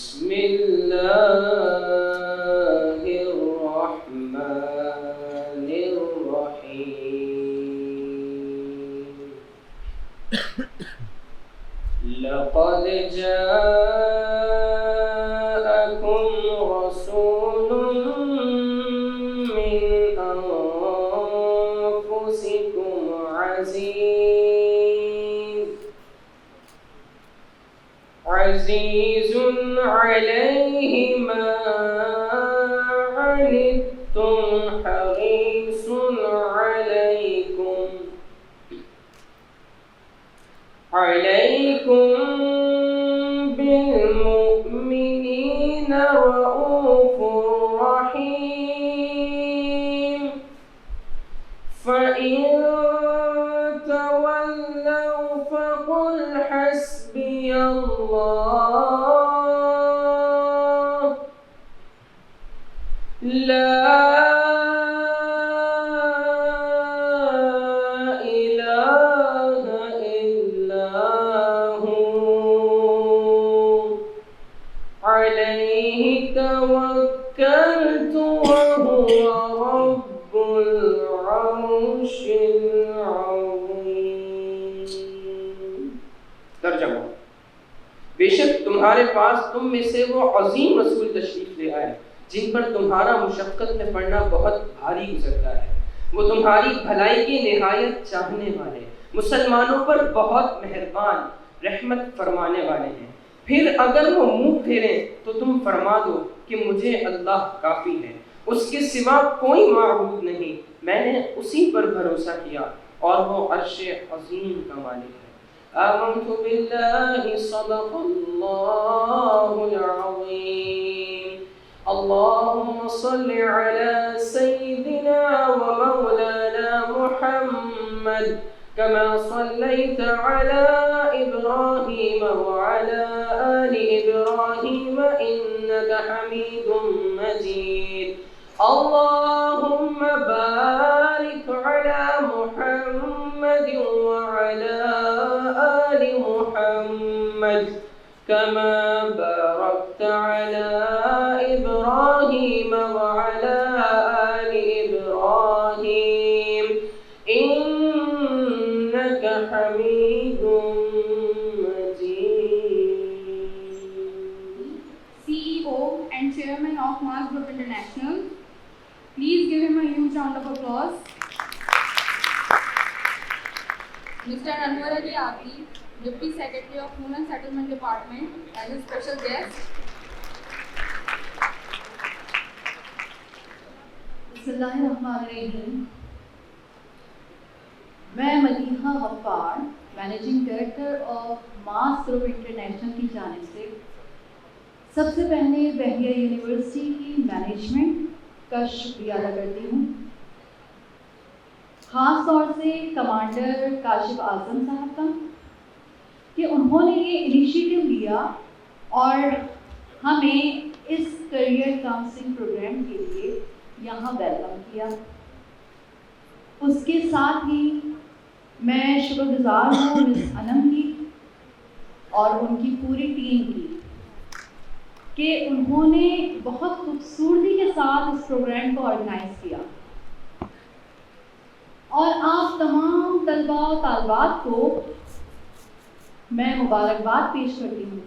बिस्मिल्लाहिर्रहमानिर्रहीम लक़द जाअकुम रसूलुम मिन अनफुसिकुम अज़ीज़ुन अलैहि मा अनित्तुम हरीसुन अलैकुम बिलमुमिनीना रऊफ़ुर रहीम फ़इन तवल्लव फ़क़ुल हस्बियल्लाह ला अलैहि तवक्कलतु वहुवा रब्बुल अर्शिल अज़ीम। तर्जुमा, बेशक तुम्हारे पास तुम में से वो अजीम रसूल तशरीफ ले आए जिन पर तुम्हारा मुशक्कत में पड़ना बहुत भारी गुजरता है। वो तुम्हारी भलाई की निहायत चाहने वाले, मुसलमानों पर बहुत मेहरबान, रहमत फरमाने वाले हैं। फिर अगर वो मुंह फेरें तो तुम फरमा दो कि मुझे अल्लाह काफ़ी है, उसके सिवा कोई माबूद नहीं, मैंने उसी पर भरोसा किया और वो अर्श अज़ीम का मालिक है। आमन्तु बिल्लाहि सदक़ल्लाहुल अज़ीम। अल्लाहुम्मा सल्लि अला सय्यिदिना व मौलाना मुहम्मद कमा सल्लैत अला इब्राहीम व अला आलि इब्राहीम इन्नका हमीदुम मजीद। अल्लाहुम्मा बारिक अला मुहम्मद व अला आलि मुहम्मद कमा बारकत अला इब्राहीम व अला आलि इब्राहीम इन्नका हमीदुम मजीद। CEO and Chairman of Mars Group International. Please give him a huge round of applause. Mr. Anwar Ali Abdi, Deputy Secretary of Human Settlement Department, as a special guest. बिस्मिल्लाहिर्रहमानिर्रहीम। मैं Madiha Gaffar, managing director of Mass Group International की जानिब से सबसे पहले बहरिया university की management का शुक्रिया अदा करती हूँ, ख़ास तौर से कमांडर काशिफ आज़म साहब का कि उन्होंने ये इनिशिएटिव लिया और हमें इस करियर काउंसलिंग प्रोग्राम के लिए यहाँ वेलकम किया। उसके साथ ही मैं शुक्रगुजार हूँ मिस अनम की और उनकी पूरी टीम की कि उन्होंने बहुत खूबसूरती के साथ इस प्रोग्राम को ऑर्गेनाइज किया और आप तमाम तलबा और तालबात को मैं मुबारकबाद पेश करती हूँ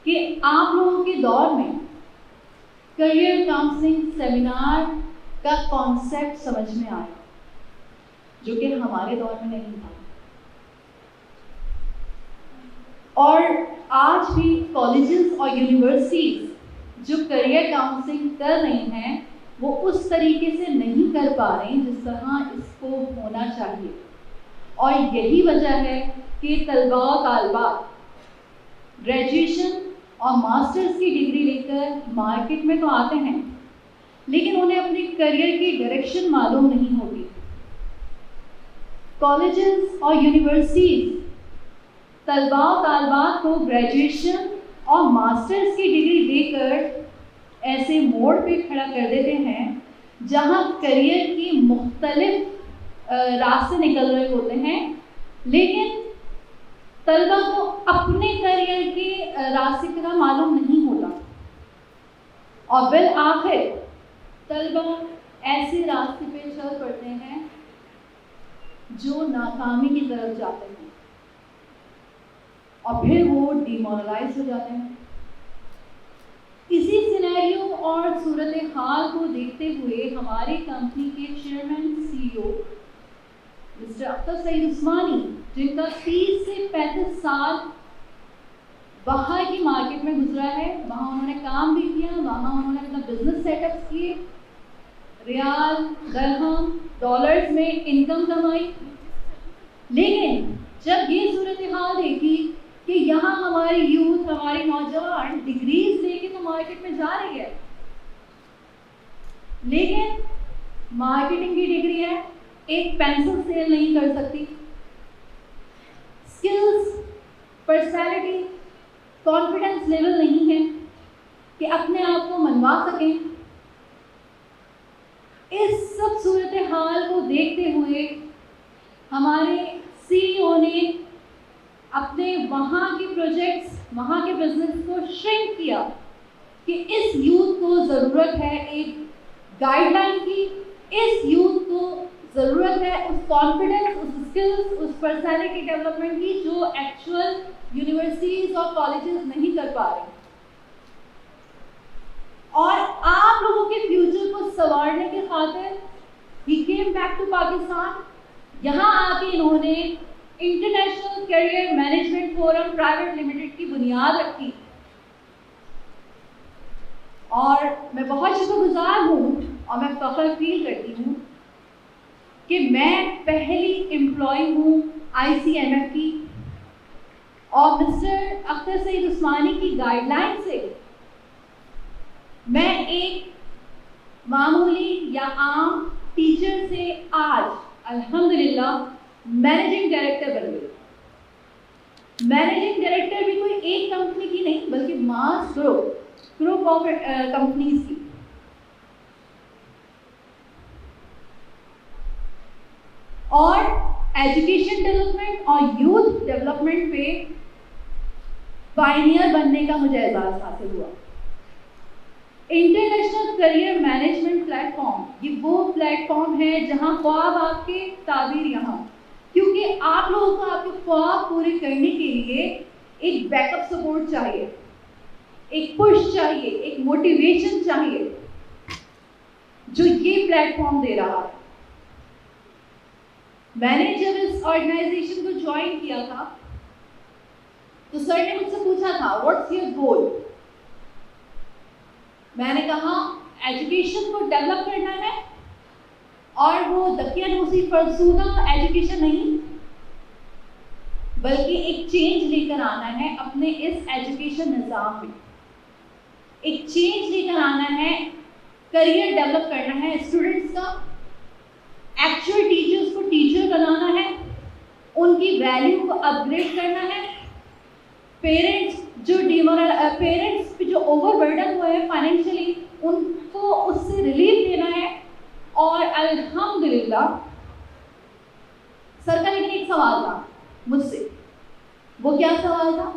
कि आप लोगों के दौर में करियर काउंसलिंग सेमिनार का कॉन्सेप्ट समझ में आया, जो कि हमारे दौर में नहीं था। और आज भी कॉलेजेस और यूनिवर्सिटीज जो करियर काउंसलिंग कर रही हैं वो उस तरीके से नहीं कर पा रही जिस तरह इसको होना चाहिए। और यही वजह है कि तलबा और तालबात ग्रेजुएशन और मास्टर्स की डिग्री लेकर मार्केट में तो आते हैं, लेकिन उन्हें अपने करियर की डायरेक्शन मालूम नहीं होती। कॉलेजेस और यूनिवर्सिटीज तलबा और तालबात को ग्रेजुएशन और मास्टर्स की डिग्री देकर ऐसे मोड़ पे खड़ा कर देते हैं जहां करियर की मुख्तलिफ रास्ते निकल रहे होते हैं, लेकिन तलबा को अपने करियर के रास्ते का मालूम नहीं होता और बिल आखिर तलबा ऐसे रास्ते पे चल पड़ते हैं जो नाकामी की तरफ जाते हैं और फिर वो डिमोरलाइज हो जाते हैं। इसी सिनेरियो और सूरत हाल को देखते हुए हमारी कंपनी के chairman CEO mister Akhtar Saeed Usmani, जिनका 30 से 35 साल बाहर की मार्केट में गुजरा है, वहाँ उन्होंने काम भी किया, वहाँ उन्होंने अपना बिजनेस सेटअप किए, रियाल, दरहम, डॉलर्स में इनकम कमाई। लेकिन जब ये सूरत हाल देखी कि यहाँ हमारी यूथ, हमारे नौजवान डिग्रीज लेके तो मार्केट में जा रही है, लेकिन मार्केटिंग की डिग्री है, एक पेंसिल सेल नहीं कर सकती, स्किल्स, पर्सनैलिटी, कॉन्फिडेंस लेवल नहीं है कि अपने आप को मनवा सकें। इस सब सूरत हाल को देखते हुए हमारे CEO ने अपने वहाँ के प्रोजेक्ट्स, वहाँ के बिजनेस को श्रिंक किया कि इस यूथ को ज़रूरत है एक गाइडलाइन की, इस यूथ को ज़रूरत है उस कॉन्फिडेंस, उस स्किल्स, उस पर्सनैलिटी डेवलपमेंट की जो एक्चुअल यूनिवर्सिटीज़ और कॉलेजेस नहीं कर पा रहे। और आप लोगों के फ्यूचर को संवारने के खातिर ही केम बैक टू पाकिस्तान। यहाँ आके इन्होंने international career management forum private limited की बुनियाद रखी और मैं बहुत शुक्रगुजार हूँ और मैं फख्र फील करती हूँ कि मैं पहली एम्प्लॉय हूँ ICMF की और मिस्टर अख्तर सईद उस्मानी की गाइडलाइन से मैं एक मामूली या आम टीचर से आज अल्हम्दुलिल्लाह मैनेजिंग डायरेक्टर बन गई। मैनेजिंग डायरेक्टर भी कोई एक कंपनी की नहीं बल्कि मास ग्रुप ऑफ कंपनीज की। और एजुकेशन डेवलपमेंट और यूथ डेवलपमेंट पे पायनियर बनने का मुझे एजाज़ हासिल हुआ। इंटरनेशनल करियर मैनेजमेंट प्लेटफॉर्म, ये वो प्लेटफॉर्म है जहां ख्वाब आपके ताबीर यहाँ, क्योंकि आप लोगों को आपके ख्वाब पूरे करने के लिए एक बैकअप सपोर्ट चाहिए, एक पुश चाहिए, एक मोटिवेशन चाहिए जो ये प्लेटफॉर्म दे रहा है। मैंने जब इस ऑर्गेनाइजेशन को ज्वाइन किया था तो सर ने मुझसे पूछा था व्हाट्स योर गोल। मैंने कहा एजुकेशन को डेवलप करना है और वो दकियानूसी फरसूदा एजुकेशन नहीं बल्कि एक चेंज लेकर आना है अपने इस एजुकेशन निज़ाम में, एक चेंज लेकर आना है, करियर डेवलप करना है स्टूडेंट्स का, एक्चुअल टीचर्स को टीचर बनाना है, उनकी वैल्यू को अपग्रेड करना है, पेरेंट्स जो ओवरबर्डन हुए हैं फाइनेंशियली उनको उससे रिलीफ देना है। और अल्हम्दुलिल्लाह सर का लेकिन एक सवाल था मुझसे, वो क्या सवाल था?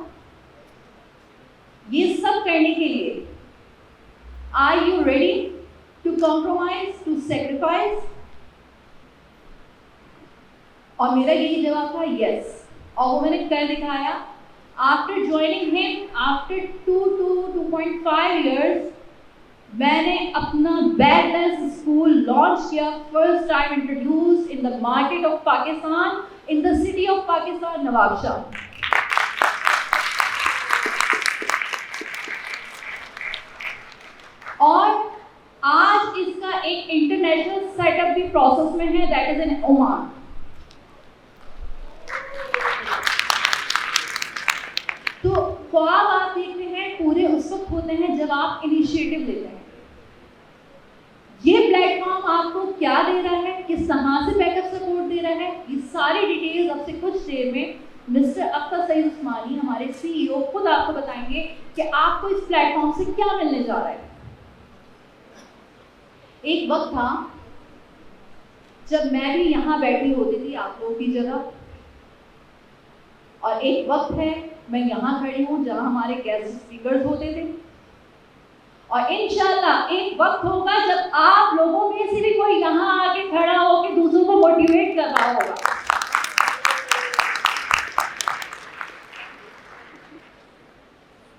ये सब करने के लिए are you ready to compromise, to sacrifice? और मेरा यही जवाब था यस, और वो मैंने कर दिखाया। After joining him after 2.5 years मैंने अपना बैकलेस स्कूल लॉन्च किया, first time introduced in the market of Pakistan, in the city of Pakistan, Nawabshah. और आज इसका एक इंटरनेशनल सेटअप भी प्रोसेस में है, दैट इज इन ओमान। तो ख्वाब आप देखते हैं पूरे उस वक्त होते हैं जब आप इनिशिएटिव लेते हैं। ये प्लेटफॉर्म आपको क्या दे रहा है, किस तरह से बैकअप सपोर्ट दे रहा है, ये सारी डिटेल्स अब से कुछ देर में मिस्टर अख्तर सईद उस्मानी हमारे CEO खुद आपको बताएंगे कि आपको इस प्लेटफॉर्म से क्या मिलने जा रहा है। एक वक्त था जब मैं भी यहाँ बैठी होती थी आप लोगों की जगह, और एक वक्त है, मैं यहाँ खड़ी हूँ जहाँ हमारे गेस्ट स्पीकर्स होते थे, और इंशाल्लाह एक वक्त होगा जब आप लोगों में से भी कोई यहाँ आके खड़ा होकर दूसरों को मोटिवेट कर रहा होगा।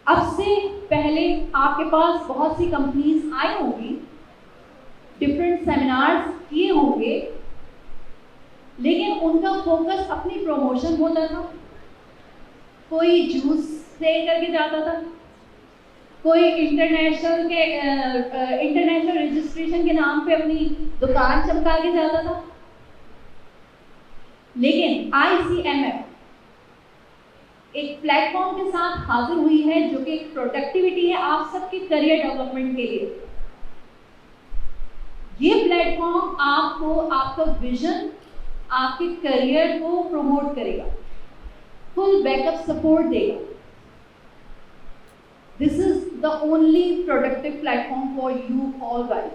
अब से पहले आपके पास बहुत सी कंपनीज आई होंगी, डिफरेंट सेमिनार्स किए होंगे, लेकिन उनका फोकस अपनी प्रमोशन होता था। कोई जूस सेल करके जाता था, कोई इंटरनेशनल रजिस्ट्रेशन के नाम पे अपनी दुकान चमका के जाता था। लेकिन ICMF एक प्लेटफॉर्म के साथ हाजिर हुई है जो कि एक प्रोडक्टिविटी है आप सबके करियर डेवलपमेंट के लिए। ये प्लेटफॉर्म आपको आपका विजन, आपके करियर को प्रमोट करेगा, फुल बैकअप सपोर्ट देगा। This is the only productive platform for you all guys.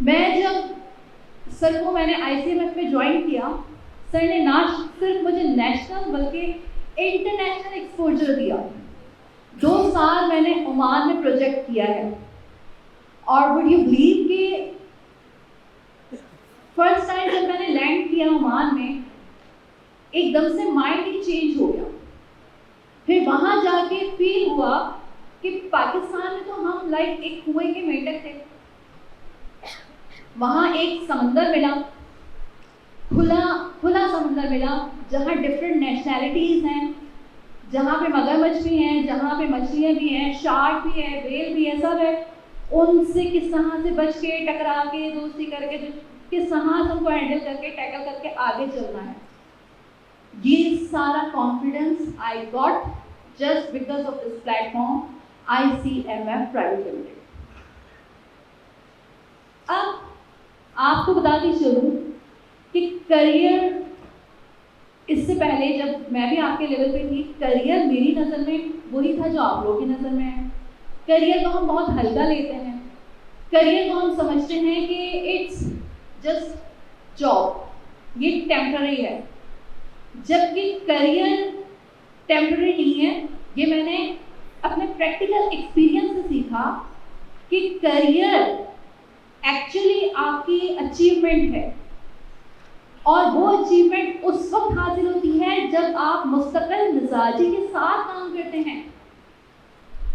मैं जब सर को मैंने ICMF में ज्वाइन किया, सर ने ना सिर्फ मुझे नेशनल बल्कि इंटरनेशनल एक्सपोजर दिया। 2 साल मैंने ओमान में प्रोजेक्ट किया है, और वुड यू बिलीव कि फर्स्ट टाइम जब मैंने लैंड किया ओमान में, एकदम से माइंड ही चेंज हो गया। फिर वहां जाके फील हुआ कि पाकिस्तान में तो हम लाइक एक कुएं के मेंढक थे। वहां एक समंदर मिला, खुला समंदर मिला, जहां डिफरेंट नेशनैलिटीज हैं, जहां पे मगरमच्छ भी हैं, जहां पे मछलियां भी हैं, शार्क भी है, व्हेल भी है, सब है। उनसे किस तरह से बच के, टकरा के, दोस्ती करके, किस तरह से उनको हैंडल करके, टैकल करके आगे चलना है, ये सारा confidence I got just because of this platform ICMF private limited. अब आपको बताती चलूं कि करियर, इससे पहले जब मैं भी आपके लेवल पे थी, करियर मेरी नज़र में वही था जो आप लोगों की नज़र में है। करियर को हम बहुत हल्का लेते हैं, करियर को हम समझते हैं कि इट्स जस्ट जॉब, ये टेम्पररी है, जबकि करियर टेम्पररी नहीं है। ये मैंने अपने प्रैक्टिकल एक्सपीरियंस से सीखा कि करियर एक्चुअली आपकी अचीवमेंट है, और वो अचीवमेंट उस वक्त हासिल होती है जब आप मुस्तकिल मिजाजी के साथ काम करते हैं।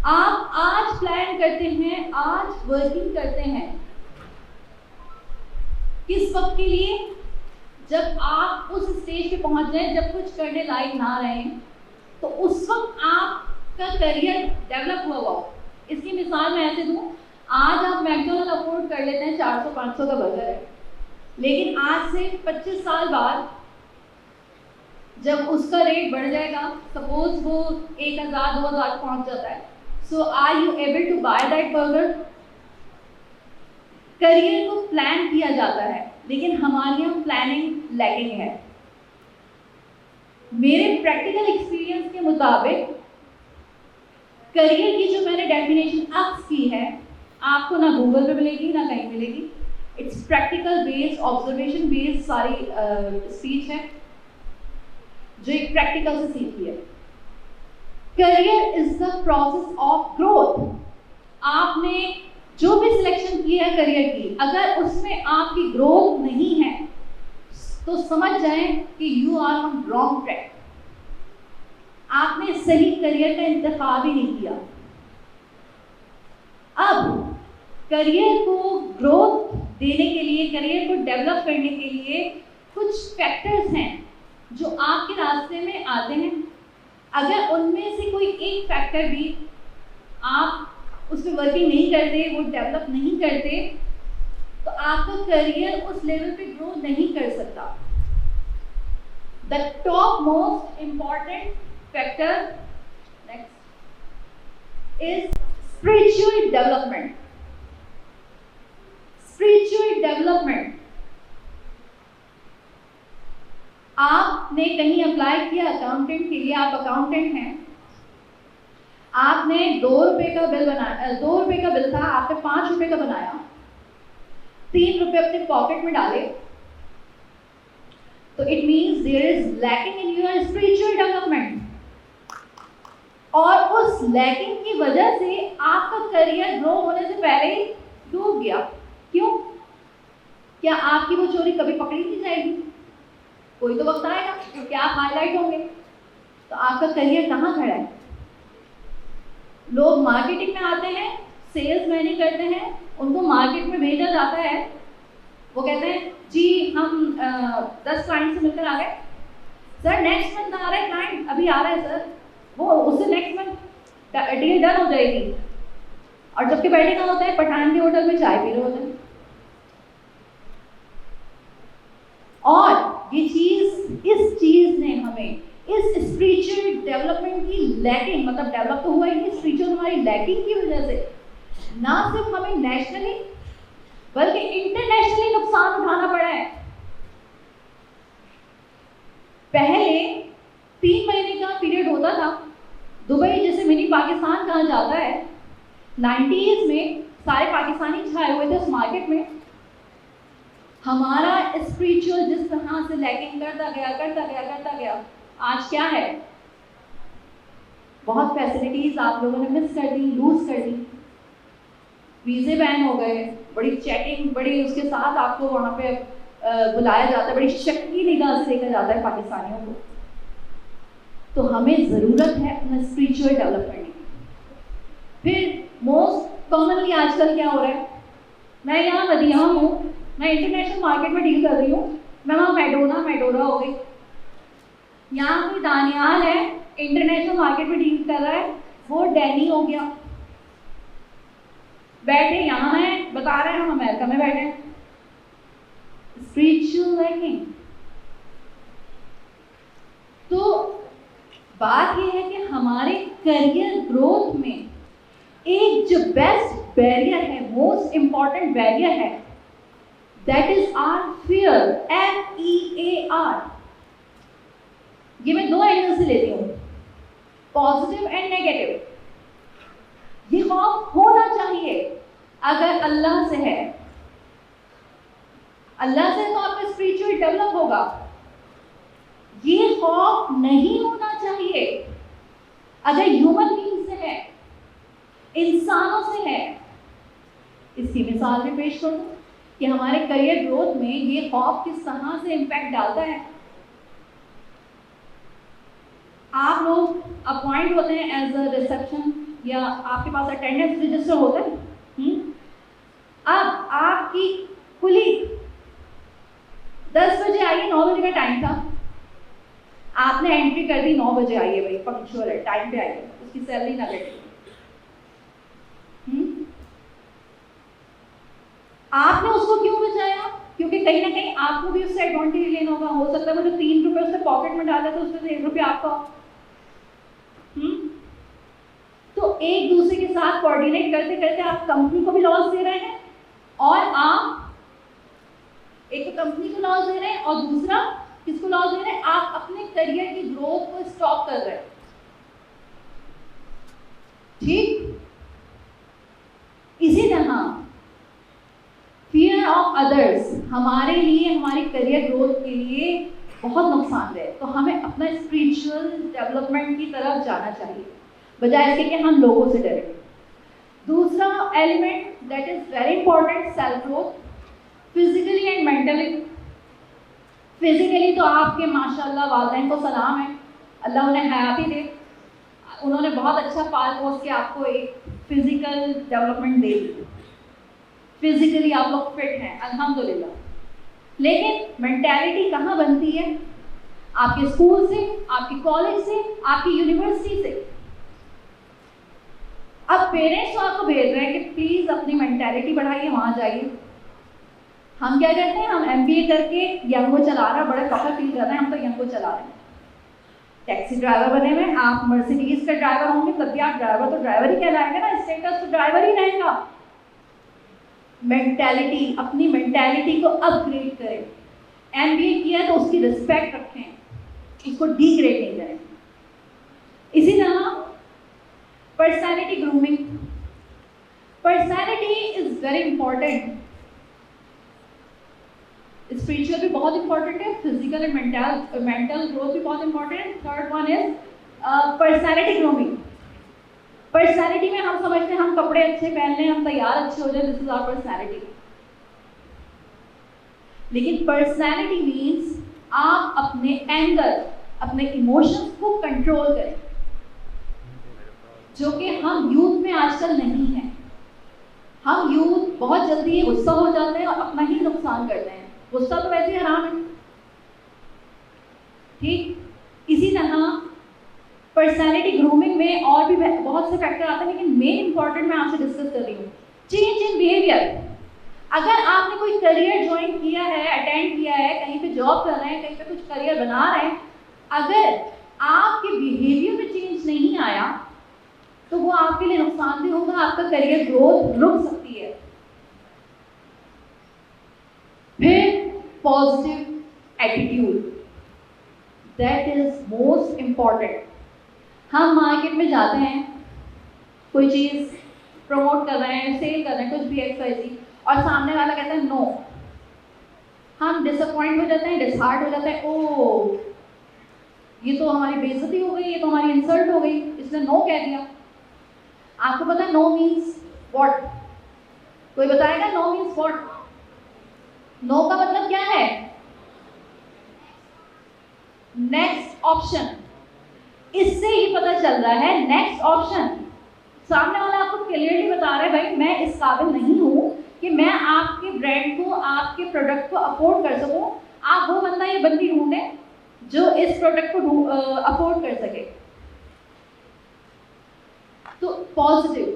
आप आज प्लान करते हैं, आज वर्किंग करते हैं, किस वक्त के लिए? जब आप उस स्टेज पे पहुंच जाए जब कुछ करने लायक ना रहे, तो उस वक्त आपका करियर डेवलप हुआ हो। इसकी मिसाल मैं ऐसे दूं, आज आप मैकडॉनल्ड अफोर्ड कर लेते हैं, 400-500 का बर्गर है, लेकिन आज से 25 साल बाद जब उसका रेट बढ़ जाएगा, सपोज वो 1000-2000 पहुंच जाता है, so are you able to buy that burger? Career को प्लान किया जाता है, लेकिन हमारे यहाँ प्लानिंग लैकिंग है। मेरे प्रैक्टिकल एक्सपीरियंस के मुताबिक करियर की जो मैंने डेफिनेशन अब की है, आपको ना गूगल पे मिलेगी ना कहीं मिलेगी। It's practical based, observation based सारी स्पीच है जो एक प्रैक्टिकल से सीखी है। Career is the process of growth. आपने जो भी सिलेक्शन की है करियर की, अगर उसमें आपकी ग्रोथ नहीं है तो समझ जाएं कि you are on wrong track. आपने सही करियर का इंतखाब ही नहीं किया। अब करियर को ग्रोथ देने के लिए, करियर को डेवलप करने के लिए कुछ फैक्टर्स हैं जो आपके रास्ते में आते हैं। अगर उनमें से कोई एक फैक्टर भी आप उस पर वर्किंग नहीं करते, वो डेवलप नहीं करते, तो आपका करियर उस लेवल पे ग्रो नहीं कर सकता। The top most important factor next is spiritual development. Spiritual development, आपने कहीं अप्लाई किया अकाउंटेंट के लिए, आप अकाउंटेंट हैं, आपने 2 रुपए का बिल बनाया, 2 रुपए का बिल था, आपने 5 रुपए का बनाया, 3 रुपए अपने पॉकेट में डाले, तो it means there is lacking in your spiritual development, और उस लैकिंग की वजह से आपका करियर ग्रो होने से पहले ही डूब गया। क्यों? क्या आपकी वो चोरी कभी पकड़ी नहीं जाएगी? कोई तो वक्त आएगा कि आप हाईलाइट होंगे, तो आपका करियर कहाँ खड़ा है? लोग मार्केटिंग में आते हैं, सेल्स मैनेज करते हैं, उनको मार्केट में भेजा जाता है, वो कहते हैं जी हम 10 क्लाइंट से मिलकर आ गए सर, नेक्स्ट मंथ आ रहा है क्लाइंट, अभी आ रहा है सर, वो उससे नेक्स्ट मंथ डील डन हो जाएगी। और जबकि बैठे कहाँ होते हैं? पठान के होटल में चाय पी रहे होते हैं। और ये चीज, इस चीज ने हमें इस स्पिरिचुअल डेवलपमेंट की लैकिंग, मतलब डेवलप तो हुआ ही स्पिरिचुअल हमारी लैकिंग की वजह से, ना सिर्फ हमें नेशनली बल्कि इंटरनेशनली नुकसान उठाना पड़ा है। पहले 3 महीने का पीरियड होता था, दुबई जिसे मिनी पाकिस्तान कहा जाता है, 90s में सारे पाकिस्तानी छाए हुए थे उस मार्केट में। हमारा स्पिरिचुअल जिस तरह से लैकिंग करता गया, आज क्या है? बहुत फैसिलिटीज आप लोगों ने मिस कर दी, लूज कर दी, वीजे बैन हो गए, बड़ी चेकिंग, बड़ी उसके साथ आपको वहाँ पे बुलाया जाता है, बड़ी शक की निगाह से देखा जाता है पाकिस्तानियों को। तो हमें ज़रूरत है अपना स्पिरिचुअल डेवलपमेंट की। फिर मोस्ट कॉमनली आजकल क्या हो रहा है? मैं यहाँ मदीना हूँ, मैं इंटरनेशनल मार्केट में डील कर रही हूँ, मैं वहाँ मैडोरा हो गई, यहाँ कोई दानियाल है इंटरनेशनल मार्केट में डील कर रहा है, वो डैनी हो गया, बैठे यहाँ हैं, बता रहे हैं हम अमेरिका में बैठे हैं। Spiritual lacking. तो बात यह है कि हमारे करियर ग्रोथ में एक जो बेस्ट बैरियर है, मोस्ट इंपॉर्टेंट बैरियर है, that is our fear, FEAR। ये मैं 2 एंगल से लेती हूँ, पॉजिटिव एंड नेगेटिव। ये खौफ होना चाहिए अगर अल्लाह से है, अल्लाह से तो आपका स्पिरिचुअल डेवलप होगा। ये खौफ नहीं होना चाहिए अगर ह्यूमन बीइंग से है, इंसानों से है। इसकी मिसाल में पेश करूं कि हमारे करियर ग्रोथ में ये खौफ किस तरह से इम्पैक्ट डालता है। आप लोग अपॉइंट होते हैं एज अ रिसेप्शन, या आपके पास अटेंडेंस रजिस्टर होता है। अब आपकी कुली 10 बजे आई है, 9 बजे का टाइम था, आपने एंट्री कर दी 9 बजे आई है, भाई पंक्चुअल है, टाइम पे आई है, उसकी सैलरी ना कटे। आपने उसको क्यों बचाया? क्योंकि कहीं ना कहीं आपको भी उससे एडवांटेज लेना होगा। हो सकता है वो जो 3 रुपए उसने पॉकेट में डाला था, उसमें से 1 रुपया आपका। तो एक दूसरे के साथ कोऑर्डिनेट करते करते आप कंपनी को भी लॉस दे रहे हैं, और आप एक तो कंपनी को लॉस दे रहे हैं, और दूसरा किसको लॉस दे रहे हैं? आप अपने करियर की ग्रोथ को स्टॉप कर रहे हैं। ठीक इसी तरह फियर ऑफ अदर्स हमारे लिए, हमारी करियर ग्रोथ के लिए बहुत नुकसानदेह है। तो हमें अपना स्पिरिचुअल डेवलपमेंट की तरफ जाना चाहिए, बजाय इसके कि हम लोगों से डरें। दूसरा element that is very important, self growth, physically and mentally. Physically तो आपके माशाल्लाह वालिदैन को सलाम है, अल्लाह उन्हें हयाती दे, उन्होंने बहुत अच्छा पाल पोस के आपको एक फिजिकल डेवलपमेंट दे दी, फिजिकली आप लोग फिट हैं अल्हम्दुलिल्लाह। लेकिन मेंटालिटी कहाँ बनती है? आपके स्कूल से, आपके कॉलेज से, आपकी यूनिवर्सिटी से। अब पेरेंट्स आपको भेज रहे हैं कि प्लीज अपनी मेंटालिटी बढ़ाइए, वहां जाइए। हम क्या करते हैं? हम MBA करके यंगो चला रहे हैं, बड़े फखर फील कर रहे हैं, हम तो यंगो चला रहे हैं, टैक्सी ड्राइवर बने हुए। आप मर्सिडीज का ड्राइवर होंगे तब भी आप ड्राइवर तो ड्राइवर ही कहलाएंगे ना, स्टेटस तो ड्राइवर ही रहेगा। मेंटालिटी, अपनी मेंटालिटी को अपग्रेड करें। MBA किया तो उसकी रिस्पेक्ट रखें, उसको डिग्रेड नहीं करें। इसी तरह personality grooming, personality is very important. Spiritual भी बहुत इंपॉर्टेंट है, फिजिकल एंड मेंटल ग्रोथ भी बहुत इंपॉर्टेंट है। Third one is personality grooming. Personality में हम समझते हैं हम कपड़े अच्छे पहन लें, हम तैयार अच्छे हो जाए, दिस इज आवर पर्सनैलिटी। लेकिन पर्सनैलिटी मीन्स आप अपने एंगर, अपने इमोशंस को कंट्रोल करें, जो कि हम यूथ में आजकल नहीं है। हम यूथ बहुत जल्दी गुस्सा हो जाते हैं और अपना ही नुकसान करते हैं। गुस्सा तो वैसे ही हराम है, ठीक। इसी तरह पर्सनैलिटी ग्रूमिंग में और भी बहुत से फैक्टर आते हैं, लेकिन मेन इंपॉर्टेंट मैं आपसे डिस्कस कर रही हूँ चेंज इन बिहेवियर। अगर आपने कोई करियर ज्वाइन किया है, अटेंड किया है, कहीं पे जॉब कर रहे हैं, कहीं पे कुछ करियर बना रहे हैं, अगर आपके बिहेवियर में चेंज नहीं आया तो वो आपके लिए नुकसान भी होगा, आपका करियर ग्रोथ रुक सकती है। फिर positive attitude, that is most important. हम मार्केट में जाते हैं, कोई चीज़ प्रमोट कर रहे हैं, सेल कर रहे हैं, कुछ भी XYZ, और सामने वाला कहता है नो, हम डिसअपॉइंट हो जाते हैं, डिसहार्ट हो जाते हैं, ओ ये तो हमारी बेइज्जती हो गई, ये तो हमारी इंसल्ट हो गई, इसने नो कह दिया। आपको पता है नो मीन्स व्हाट? कोई बताएगा नो मीन्स व्हाट? नो का मतलब क्या है? Next option. इससे ही पता चल रहा है नेक्स्ट ऑप्शन। सामने वाला आपको क्लियरली बता रहा है भाई मैं इस काबिल नहीं हूं कि मैं आपके ब्रांड को, आपके प्रोडक्ट को अफोर्ड कर सकूं। आप वो बंदा या बंदी ढूंढें जो इस प्रोडक्ट को अफोर्ड कर सके। तो positive,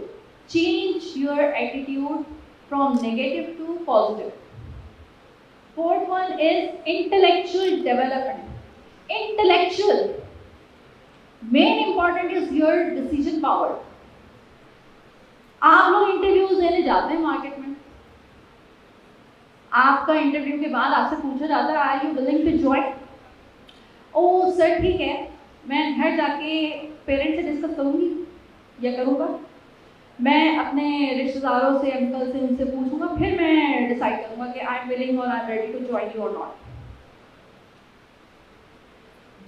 change your attitude from negative to positive. Fourth one is intellectual development. Intellectual main important is your decision power. आप लोग इंटरव्यूज देने जाते हैं मार्केट में, आपका इंटरव्यू के बाद आपसे पूछा जाता है are you willing to join? Oh sir ठीक है, मैं घर जाके पेरेंट्स से डिस्कस करूंगी या करूंगा, मैं अपने रिश्तेदारों से, अंकल से, उनसे पूछूंगा, फिर मैं डिसाइड करूंगा कि आई एम विलिंग और I am ready to join you और नॉट।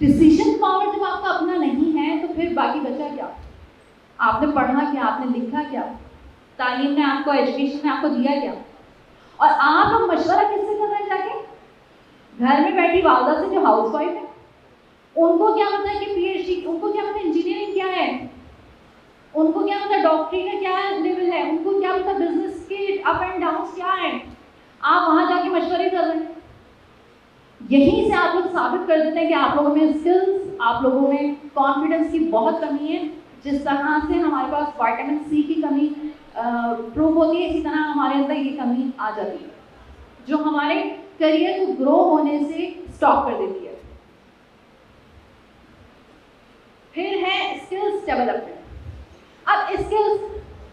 डिसीजन पावर जब आपका अपना नहीं है तो फिर बाकी बचा क्या? आपने पढ़ा क्या, आपने लिखा क्या, तालीम ने आपको, एजुकेशन ने आपको दिया क्या? और आप लोग मशवरा किससे कर रहे हैं जाके? घर में बैठी वालदा से जो हाउसवाइफ है, उनको क्या पता है कि PhD, उनको क्या पता इंजीनियरिंग क्या है, उनको क्या पता डॉक्टरी का क्या लेवल है, उनको क्या पता बिजनेस के अप एंड डाउन क्या है। आप वहां जाके मशवरे कर रहे हैं। यहीं से आप लोग साबित कर देते हैं कि आप लोगों में स्किल्स, आप लोगों में कॉन्फिडेंस की बहुत कमी है। जिस तरह से हमारे पास विटामिन C की कमी प्रूव होती है, इसी तरह हमारे अंदर ये कमी आ जाती है जो हमारे करियर को ग्रो होने से स्टॉप कर देती है। फिर है स्किल्स डेवलपमेंट। अब स्किल्स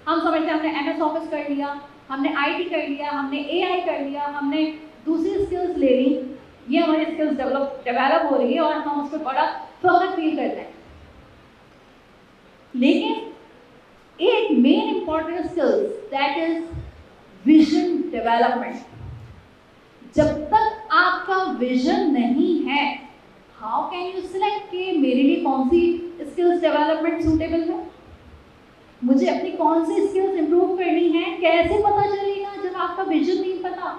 हम समझते हैं हमने MS ऑफिस कर लिया, हमने IT कर लिया, हमने AI कर लिया, हमने दूसरी स्किल्स ले ली, ये हमारी स्किल्स डेवलप हो रही है और हम उस पर बड़ा फख्र फील करते हैं। लेकिन एक main important skills that is vision development. जब तक आपका विजन नहीं है, हाउ कैन यू सिलेक्ट कि मेरे लिए कौन सी स्किल्स डेवलपमेंट सूटेबल है, मुझे अपनी कौन सी स्किल्स इंप्रूव करनी है? कैसे पता चलेगा जब आपका विजन नहीं पता?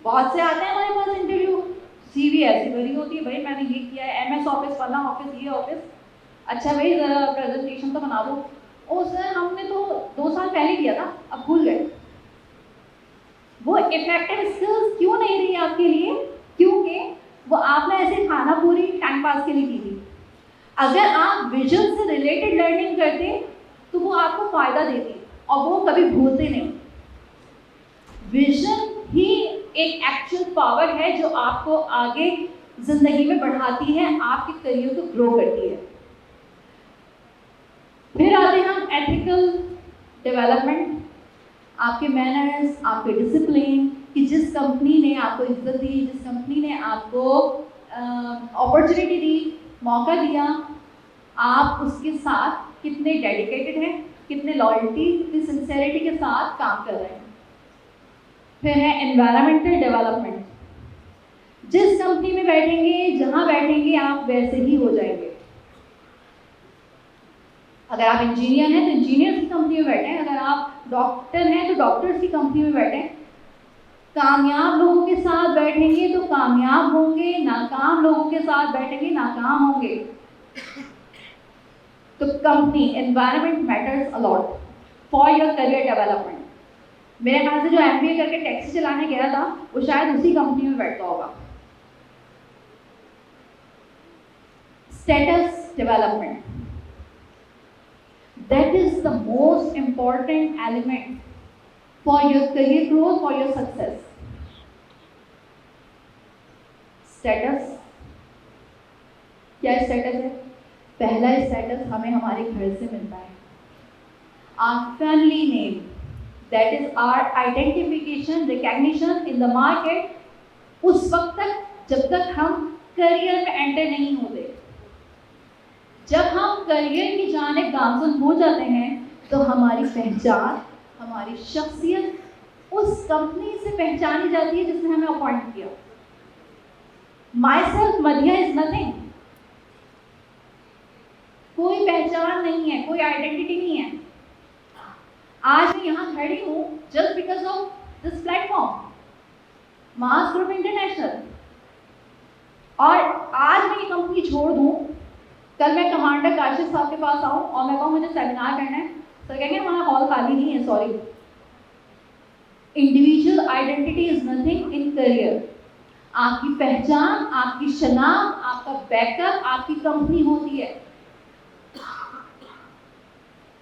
बहुत से आते हैं हमारे पास इंटरव्यू, CV ऐसी भरी होती है, भाई मैंने ये किया है, MS ऑफिस, फला ऑफिस, ये ऑफिस, अच्छा भाई जरा प्रेजेंटेशन तो बना दो। ओ सर हमने तो 2 साल पहले किया था, अब भूल गए। वो इफेक्टिव स्किल्स क्यों नहीं रही आपके लिए? क्योंकि वो आपने ऐसे खाना पूरी टाइम पास के लिए की थी। अगर आप विजन से रिलेटेड लर्निंग करते तो वो आपको फायदा देती और वो कभी भूलते नहीं। विजन ही एक एक्चुअल पावर है जो आपको आगे जिंदगी में बढ़ाती है, आपके करियर को ग्रो करती है। फिर आते हैं हम एथिकल डेवलपमेंट। आपके मैनर्स, आपके डिसिप्लिन, कि जिस कंपनी ने आपको इज्जत दी, जिस कंपनी ने आपको अपॉर्चुनिटी दी, मौका दिया, आप उसके साथ कितने डेडिकेटेड हैं, कितने लॉयल्टी, कितनी सिंसेरिटी के साथ काम कर रहे हैं। फिर है एनवायरमेंटल डेवलपमेंट। जिस कंपनी में बैठेंगे, जहाँ बैठेंगे, आप वैसे ही हो जाएंगे। अगर आप इंजीनियर हैं तो इंजीनियर्स की कंपनी में बैठें, अगर आप डॉक्टर हैं तो डॉक्टर्स की कंपनी में बैठें। कामयाब लोगों के साथ बैठेंगे तो कामयाब होंगे, नाकाम लोगों के साथ बैठेंगे नाकाम होंगे। तो company environment matters a lot for your career development. मेरे ख्याल से जो MBA करके टैक्सी चलाने गया था वो शायद उसी कंपनी में बैठता होगा। Status development, that is the most important element for your career growth, for your success. Status, क्या स्टेटस है? पहला स्टेटस हमें हमारे घर से मिलता है। Our family name, that is our identification, recognition in the market, उस वक्त तक जब तक हम करियर में एंटर नहीं होते। जब हम करियर की जानिब गामज़न हो जाते हैं तो हमारी पहचान, हमारी शख्सियत उस कंपनी से पहचानी जाती है जिसने हमें अपॉइंट किया। माई सेल्फ मदिया इज नथिंग, कोई पहचान नहीं है, कोई आइडेंटिटी नहीं है। आज मैं यहाँ खड़ी हूँ just because of this platform, mass Group international. और आज मैं ये कंपनी छोड़ दूँ, कल मैं कमांडर काशिफ साहब के पास आऊँ और मैं कहूँ मुझे सेमिनार करना है, सर कहेंगे वहाँ हॉल खाली नहीं है, sorry. Individual identity is nothing in career. आपकी पहचान, आपकी शनाख्त, आपका बैकअप आपकी कंपनी होती है।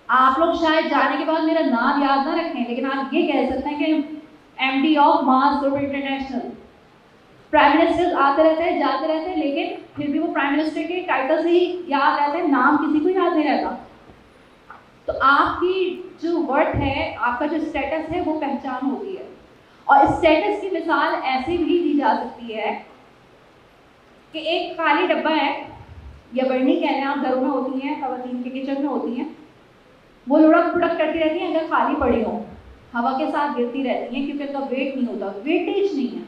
आप लोग शायद जाने के बाद मेरा नाम याद ना रखें, लेकिन आप ये कह सकते हैं कि MD of Mass Group international. Prime minister आते रहते हैं, जाते रहते हैं, लेकिन फिर भी वो प्राइम मिनिस्टर के टाइटल से ही याद रहते हैं, नाम किसी को याद नहीं रहता। तो आपकी जो वर्थ है, आपका जो स्टेटस है, वो पहचान होती है। और स्टेटस की मिसाल ऐसे भी दी जा सकती है कि एक खाली डब्बा है या बर्नी कह लें, आप घरों में होती हैं, खवातीन के किचन में होती हैं, वो लुढ़क पुढ़क करती रहती हैं, अगर खाली पड़ी हो हवा के साथ गिरती रहती हैं क्योंकि उनका वेट नहीं होता, वेटेज नहीं है।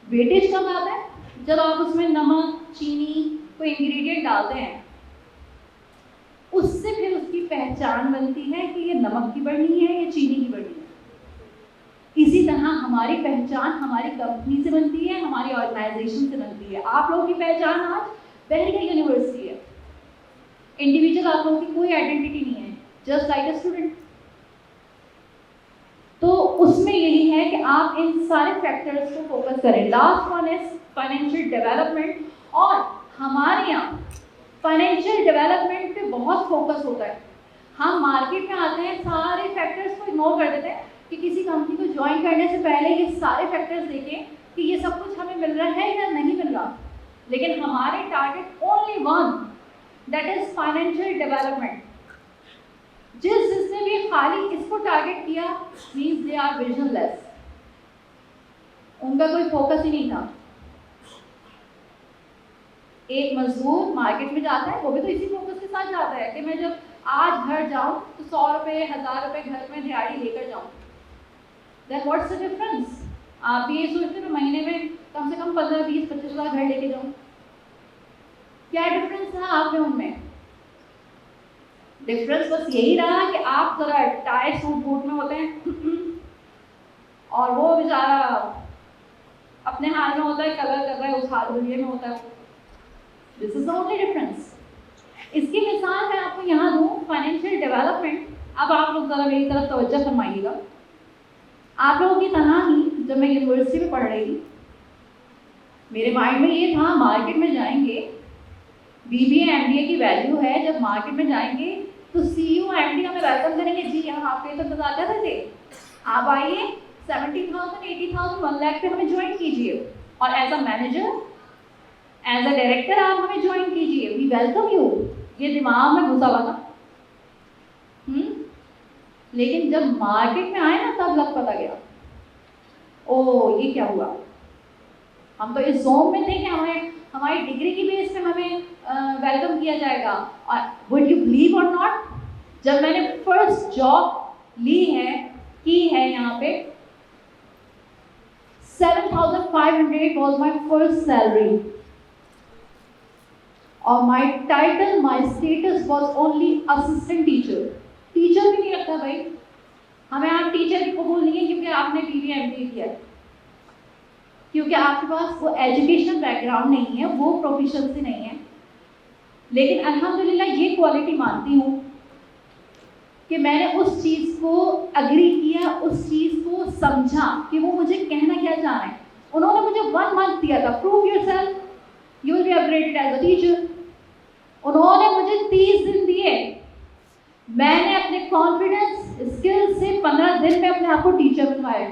वेटेज कब आता है? जब आप उसमें नमक, चीनी, कोई इंग्रेडिएंट डालते हैं, उससे फिर उसकी पहचान बनती है कि ये नमक की बर्नी है या चीनी की बर्नी है। इसी तरह हमारी पहचान हमारी कंपनी से बनती है, हमारी ऑर्गेनाइजेशन से बनती है। आप लोगों की पहचान आज बहरगढ़ यूनिवर्सिटी है। इंडिविजुअल आप लोगों की कोई आइडेंटिटी नहीं है, जस्ट लाइक अ स्टूडेंट। तो उसमें यही है कि आप इन सारे फैक्टर्स को फोकस करें। Last one is financial development. और हमारे यहाँ फाइनेंशियल डेवलपमेंट पे बहुत फोकस होता है। हम मार्केट में आते हैं, सारे फैक्टर्स को इग्नोर कर देते हैं कि किसी कंपनी को ज्वाइन करने से पहले ये सारे फैक्टर्स देखें कि ये सब कुछ हमें मिल रहा है या नहीं मिल रहा। लेकिन हमारे target only one, that is financial development. जिसने भी खाली इसको टारगेट किया, मीन्स दे आर विजनलेस, उनका कोई फोकस ही नहीं था। एक मजदूर मार्केट में जाता है, वो भी तो इसी फोकस के साथ जाता है कि मैं जब आज घर जाऊं तो 100 रुपये 1000 रुपये घर में दिहाड़ी लेकर जाऊं। Then what's the difference? आप भी ये सोचते हैं महीने में कम से कम 15, 20, 25 हज़ार घर लेके जाऊं। क्या डिफरेंस था आप में उनमें? डिफरेंस बस यही रहा कि आप जरा टाई सूट बूट में होते हैं और वो बेचारा अपने हाल में होता है, कलर कर रहा है, उस हाल दुनिया में होता है। This is the only difference. इसकी मिसाल मैं आपको यहाँ दूँ, फाइनेंशियल डेवलपमेंट। अब आप लोग जरा मेरी तरफ तवज्जो फरमाइएगा। आप लोगों की तरह ही जब मैं यूनिवर्सिटी में पढ़ रही थी, मेरे माइंड में ये था मार्केट में जाएंगे, BBA MBA की वैल्यू है, जब मार्केट में जाएंगे तो CEO MD हमें वेलकम करेंगे, जी यहाँ आपके तो इंतजार कर रहे थे, आप आइए, 70,000 80,000 1 लाख पे हमें ज्वाइन कीजिए और as a manager, as a director आप हमें ज्वाइन कीजिए, वी वेलकम यू। ये दिमाग में घुसा हुआ था। लेकिन जब मार्केट में आए ना तब लग पता गया, ओ ये क्या हुआ। हम तो इस जोन में थे कि हमारी डिग्री की बेस पे हमें वेलकम किया जाएगा। और वुड यू बिलीव और नॉट, जब मैंने फर्स्ट जॉब ली है, की है यहाँ पे, 7,500 was my first salary. और my title, my status was only assistant teacher. Teacher भी नहीं रखा भाई, हमें आप टीचर भी कबूल नहीं है क्योंकि आपने BBA किया है, क्योंकि आपके पास वो एजुकेशनल बैकग्राउंड नहीं है, वो प्रोफिशिएंसी नहीं है। लेकिन अल्हम्दुलिल्लाह ये क्वालिटी मानती हूँ कि मैंने उस चीज़ को अग्री किया, उस चीज़ को समझा कि वो मुझे कहना क्या चाह रहे हैं। उन्होंने मुझे 1 मंथ दिया था, prove yourself, you will be upgraded as a teacher. उन्होंने मुझे 30 दिन दिए, मैंने अपने कॉन्फिडेंस स्किल से 15 दिन में अपने आप को टीचर बनवाया,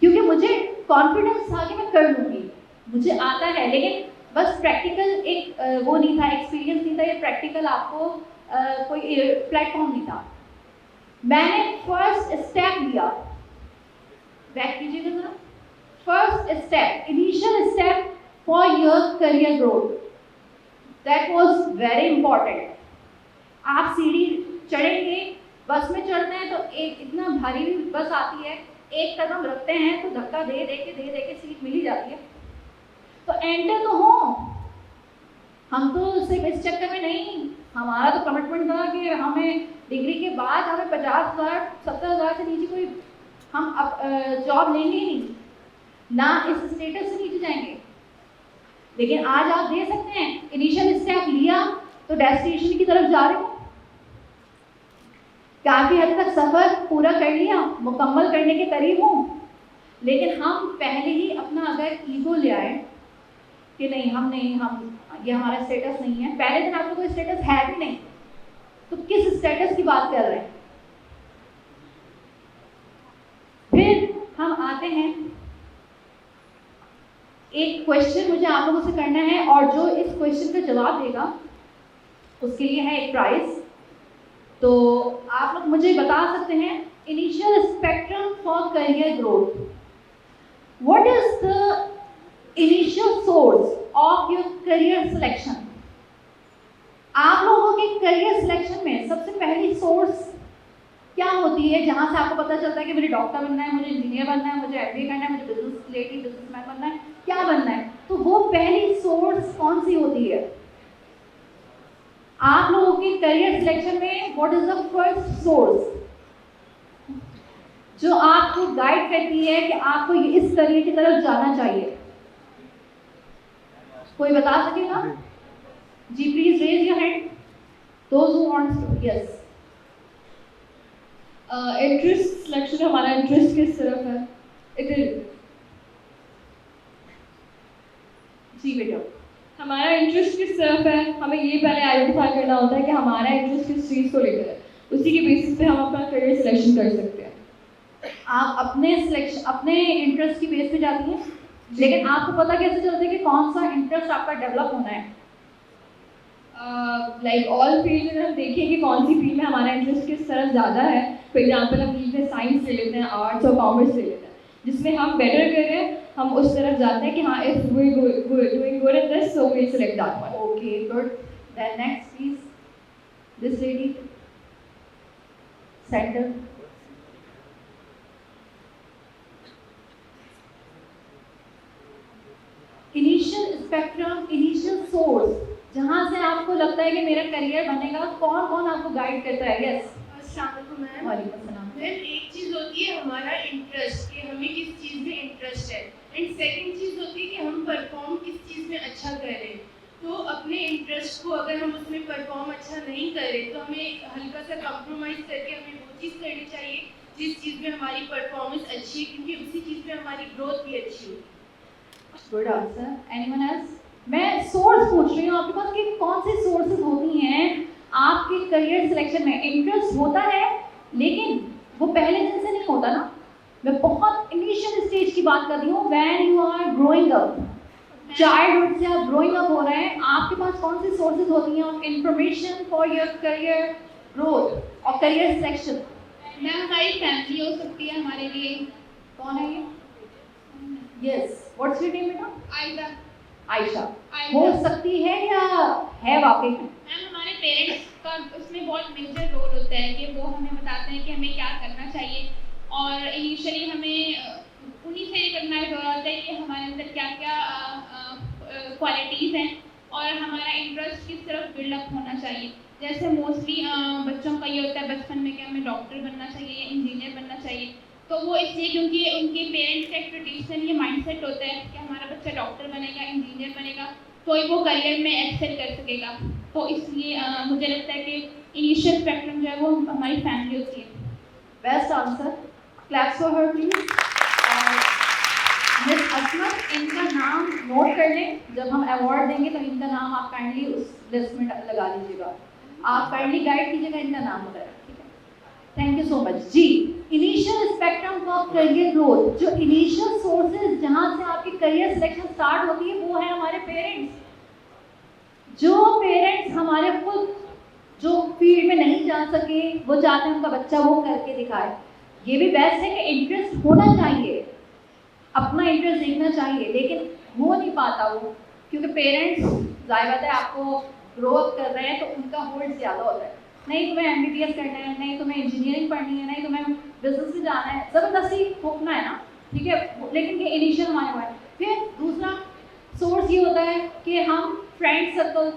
क्योंकि मुझे कॉन्फिडेंस था कि मैं कर लूँगी, मुझे आता है। लेकिन बस प्रैक्टिकल एक वो नहीं था, एक्सपीरियंस नहीं था, ये प्रैक्टिकल आपको कोई प्लेटफॉर्म नहीं था। मैंने फर्स्ट स्टेप लिया, बैक कीजिएगा जरा, first step, initial step for your career growth, that was very important. आप सीढ़ी चढ़ेंगे, बस में चढ़ते हैं तो एक इतना भारी भी बस आती है, एक कदम रखते हैं तो धक्का दे दे के सीट मिल ही जाती है। तो एंटर तो हो, हम तो सिर्फ इस चक्कर में नहीं, हमारा तो कमिटमेंट था कि हमें डिग्री के बाद हमें 50,000 70,000 से नीचे कोई हम जॉब लेंगे ही नहीं, ना इस स्टेटस से नीचे जाएंगे। लेकिन आज आप दे सकते हैं, इनिशियल स्टेप लिया तो डेस्टिनेशन की तरफ जा रहे हो, काफ़ी हद तक सफ़र पूरा कर लिया, मुकम्मल करने के करीब हूँ। लेकिन हम पहले ही अपना अगर ईगो ले आए कि नहीं हम ये हमारा स्टेटस नहीं है, पहले दिन आपको कोई स्टेटस है भी नहीं, तो किस स्टेटस की बात कर रहे हैं। फिर हम आते हैं, एक क्वेश्चन मुझे आप लोगों से करना है और जो इस क्वेश्चन का जवाब देगा उसके लिए है एक प्राइज। तो आप लोग मुझे बता सकते हैं, initial spectrum for career growth, what is the initial source of your career selection. आप लोगों के करियर सिलेक्शन में सबसे पहली सोर्स क्या होती है, जहां से आपको पता चलता है कि मुझे डॉक्टर बनना है, मुझे इंजीनियर बनना है, मुझे MBA करना है, मुझे बिजनेसमैन बनना है, क्या बनना है। तो वो पहली सोर्स कौन सी होती है आप लोगों के करियर सिलेक्शन में? What is the first source जो आपको गाइड करती है कि आपको इस करियर की तरफ जाना चाहिए? कोई बता सकेगा? जी please raise your hand, those who wants to. Yes, interest selection, हमारा इंटरेस्ट किस तरफ है, जी बेटा, हमारा इंटरेस्ट किस तरफ है, हमें ये पहले आइडेंटिफाई करना होता है कि हमारा इंटरेस्ट किस चीज़ को लेकर है, उसी के बेसिस पे हम अपना करियर सिलेक्शन कर सकते हैं। आप अपने इंटरेस्ट की बेस पे जाती हैं, लेकिन आपको पता कैसे चलता है कि कौन सा इंटरेस्ट आपका डेवलप होना है? लाइक ऑल फील्ड में हम देखें कि कौन सी फील्ड में हमारा इंटरेस्ट किस तरफ ज़्यादा है। फॉर एग्जाम्पल हम फील्ड में साइंस ले लेते हैं, आर्ट्स और कॉमर्स ले लेते हैं, जिसमें हम बेटर कर रहे हैं, हम उस तरफ जाते हैं कि हाँ if we doing good in this so we select that one. Okay good, then next please, this lady center. Initial spectrum, initial source, जहां से आपको लगता है कि मेरा करियर बनेगा, कौन कौन आपको गाइड करता है? यस, मैम, वालेकुम सलाम। एक चीज़ होती है हमारा इंटरेस्ट, कि हमें किस चीज़ में इंटरेस्ट है, एंड सेकंड चीज़ होती है कि हम परफॉर्म किस चीज़ में अच्छा कर रहे हैं। तो अपने इंटरेस्ट को अगर हम उसमें परफॉर्म अच्छा नहीं कर रहे तो हमें हल्का सा कॉम्प्रोमाइज़ करके हमें वो चीज़ करनी चाहिए जिस चीज़ में हमारी परफॉर्मेंस अच्छी है, क्योंकि उसी चीज़ में हमारी ग्रोथ भी अच्छी होगी। Good answer. Anyone else? मैं सोर्स पूछ रही हूँ आपके पास कि कौन सी सोर्सेज होती हैं आपके करियर सिलेक्शन में? इंटरेस्ट होता है लेकिन वो पहले दिन से नहीं होता ना, मैं बहुत इनिशियल स्टेज की बात कर रही हूँ, when you are growing up, childhood से आप ग्रोइंग अप हो रहे हैं, आपके पास कौन सी सोर्सेज होती हैं of information for your career growth और करियर सिलेक्शन? मैम हमारी फैमिली हो सकती है हमारे लिए। कौन है ये? यस, व्हाट्स योर नेम बेटा? आयशा। आयशा हो सकती है या है वाकई में? मैम हमारे पेरेंट्स का उसमें बहुत मेजर रोल होता है कि वो हमें बताते हैं कि हमें क्या करना चाहिए, और इनिशियली हमें उन्हीं से रिकॉग्नाइज हो रहा होता है कि हमारे अंदर क्या क्या क्वालिटीज़ हैं और हमारा इंटरेस्ट किस तरफ बिल्डअप होना चाहिए। जैसे मोस्टली बच्चों का ये होता है बचपन में कि हमें डॉक्टर बनना चाहिए या इंजीनियर बनना चाहिए, तो वो इसलिए क्योंकि उनके पेरेंट्स का एक ट्रेडिशनल ये माइंडसेट होता है कि हमारा बच्चा डॉक्टर बनेगा, इंजीनियर बनेगा, तो ही वो करियर में एक्सेल कर सकेगा। तो इसलिए मुझे लगता है कि इनिशियल स्पेक्ट्रम जो है वो हमारी फैमिली होती है। Best answer, claps for her please. Miss Asmat, इनका नाम नोट कर लें, जब हम अवार्ड देंगे तो इनका नाम आप काइंडली उस लिस्ट में लगा लीजिएगा, आप काइंडली गाइड कीजिएगा इनका नाम वगैरह, ठीक है। Thank you so much ji. Initial spectrum of career growth, जो इनिशियल सोर्सेज जहाँ से आपकी करियर सिलेक्शन स्टार्ट होती है वो है हमारे पेरेंट्स। जो पेरेंट्स हमारे खुद जो फील्ड में नहीं जा सके वो चाहते हैं उनका बच्चा वो करके दिखाए। ये भी बेस्ट है कि इंटरेस्ट होना चाहिए, अपना इंटरेस्ट देखना चाहिए, लेकिन हो नहीं पाता वो, क्योंकि पेरेंट्स जाहिर बात है आपको ग्रो अप कर रहे हैं तो उनका होल्ड ज़्यादा होता है। नहीं तुम्हें MBBS करना है, नहीं तुम्हें इंजीनियरिंग पढ़नी है, नहीं तुम्हें बिजनेस में जाना है, ज़बरदस्ती थोपना है ना, ठीक है। लेकिन ये इनिशियल हमारे हुआ है। फिर दूसरा सोर्स ये होता है कि हम फ्रेंड सर्कल,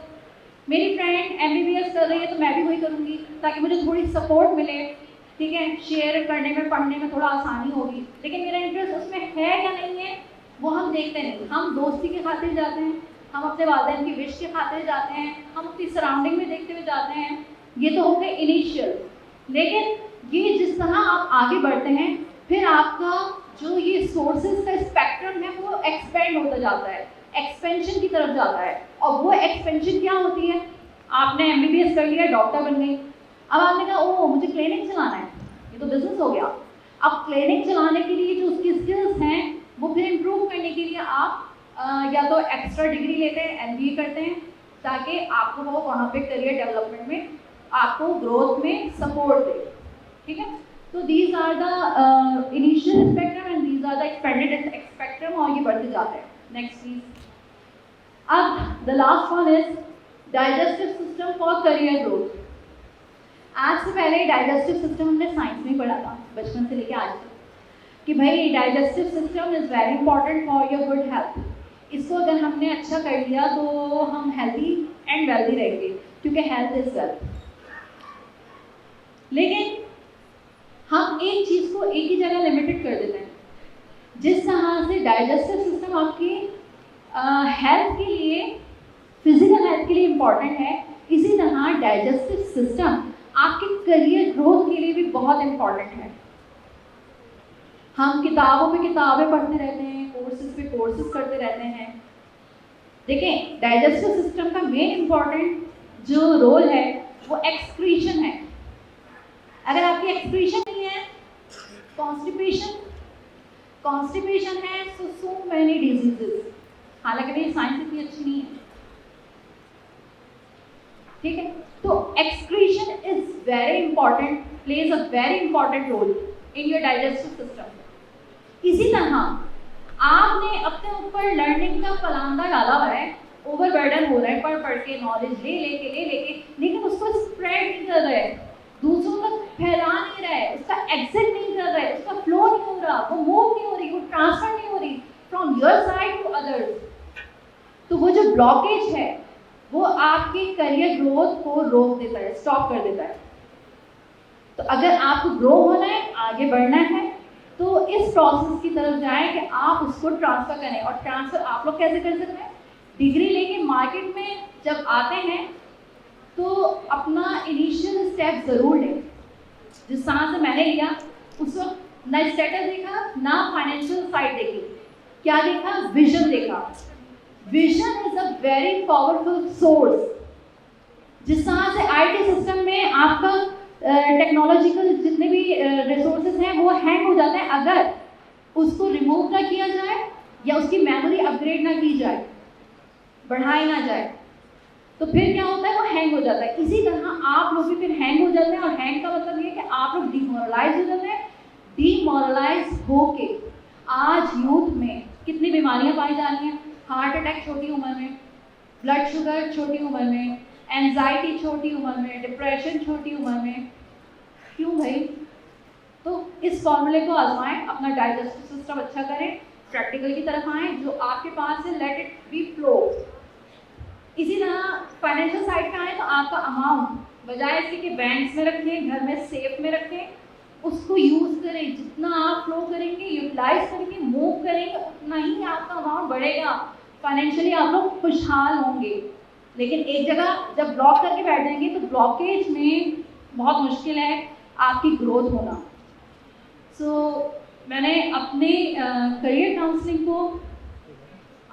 मेरी फ्रेंड MBBS कर रही है तो मैं भी वही करूँगी ताकि मुझे थोड़ी सपोर्ट मिले, ठीक है, शेयर करने में पढ़ने में थोड़ा आसानी होगी। लेकिन मेरा इंटरेस्ट उसमें है या नहीं है वो हम देखते नहीं, हम दोस्ती के खातिर जाते हैं, हम अपने वालिदैन की विश के खातिर जाते हैं, हम अपनी सराउंडिंग में देखते हुए जाते हैं। ये तो हो गए इनिशियल। लेकिन ये जिस तरह आप आगे बढ़ते हैं फिर आपका जो ये सोर्सेज का स्पेक्ट्रम है वो एक्सपेंड होता जाता है, एक्सपेंशन की तरफ जाता है। और वो एक्सपेंशन क्या होती है, आपने MBBS कर लिया, डॉक्टर बन गई, अब आपने कहा ओ मुझे क्लिनिक चलाना है, ये तो बिजनेस हो गया। अब क्लिनिक चलाने के लिए जो उसकी स्किल्स हैं वो फिर इम्प्रूव करने के लिए आप या तो एक्स्ट्रा डिग्री लेते हैं, MBA करते हैं, ताकि आपको वो वहाँ पे करियर डेवलपमेंट में आपको ग्रोथ में सपोर्ट दे, ठीक है। तो these are the initial spectrum and these are the expanded spectrum, और ये बढ़ते जाते हैं। Next please. अब the last one is digestive system for career growth. आज से पहले डाइजेस्टिव सिस्टम हमने साइंस में पढ़ा था बचपन से लेकर आज तक, कि भाई digestive system is very important for your good health. इसको अगर हमने अच्छा कर लिया तो हम हेल्दी एंड वेल्दी रहेंगे, क्योंकि हेल्थ इज़ वेल्थ। लेकिन हम एक चीज़ को एक ही जगह लिमिटेड कर देते हैं। जिस तरह से डाइजेस्टिव सिस्टम आपकी हेल्थ के लिए, फिजिकल हेल्थ के लिए इम्पॉर्टेंट है, इसी तरह डाइजेस्टिव सिस्टम आपके करियर ग्रोथ के लिए भी बहुत इम्पॉर्टेंट है। हम किताबों पे किताबें पढ़ते रहते हैं, कोर्सेज पे कोर्सेज करते रहते हैं। देखें, डाइजेस्टिव सिस्टम का मेन इम्पॉर्टेंट जो रोल है वो एक्सक्रीशन है। अगर आपकी एक्सक्रीशन नहीं है, कॉन्स्टिपेशन है, सो मैनी डिजीजेस। हालांकि मेरी साइंस इतनी अच्छी नहीं है, ठीक है। तो excretion is very important, plays a very important role in your digestive system. इसी तरह आपने अपने ऊपर लर्निंग का फलांदा डाला हुआ है, ओवरबर्डन हो रहा है, पढ़ के नॉलेज ले लेके, लेकिन उसको स्प्रेड नहीं कर रहे, दूसरों तक फैला नहीं रहा है, उसका एग्जिट नहीं कर रहा है, उसका फ्लो नहीं हो रहा, वो मूव नहीं हो रही, वो ट्रांसफर नहीं हो रही from your side to others. तो वो जो ब्लॉकेज है वो आपके करियर ग्रोथ को रोक देता है, स्टॉप कर देता है। तो अगर आपको ग्रो होना है, आगे बढ़ना है, तो इस प्रोसेस की तरफ जाएं कि आप उसको ट्रांसफ़र करें। और ट्रांसफ़र आप लोग कैसे कर सकते हैं? डिग्री लेके मार्केट में जब आते हैं तो अपना इनिशियल स्टेप ज़रूर लें। जिस तरह से मैंने लिया, उस वक्त ना स्टेटस देखा, ना फाइनेंशियल साइड देखी, क्या देखा? विजन देखा। Vision is a very powerful source. जिस तरह से IT सिस्टम में आपका टेक्नोलॉजिकल जितने भी रिसोर्सेज हैं वो हैंग हो जाते हैं अगर उसको रिमूव ना किया जाए या उसकी मेमोरी अपग्रेड ना की जाए, बढ़ाई ना जाए, तो फिर क्या होता है? वो हैंग हो जाता है। इसी तरह आप लोग भी फिर हैंग हो जाते हैं, और हैंग का मतलब ये है कि आप लोग डिमोरलाइज हो जाते हैं। डिमोरलाइज होके आज यूथ में कितनी बीमारियां पाई जा रही हैं। हार्ट अटैक छोटी उम्र में, ब्लड शुगर छोटी उम्र में, एंजाइटी छोटी उम्र में, डिप्रेशन छोटी उम्र में। क्यों भाई? तो इस फॉर्मूले को आजमाएं, अपना डाइजेस्टिव सिस्टम अच्छा करें, प्रैक्टिकल की तरफ आएँ, जो आपके पास है लेट इट बी फ्लो। इसी तरह फाइनेंशियल साइड पे आए तो आपका अमाउंट बजाय इसके कि बैंक्स में रखें, घर में सेफ में रखें, उसको यूज़ करें। जितना आप फ्लो करेंगे, यूटिलाइज करेंगे, मूव करेंगे, उतना ही आपका अमाउंट बढ़ेगा, फाइनेंशियली आप लोग खुशहाल होंगे। लेकिन एक जगह जब ब्लॉक करके बैठ जाएंगे तो ब्लॉकेज में बहुत मुश्किल है आपकी ग्रोथ होना। मैंने अपने करियर काउंसलिंग को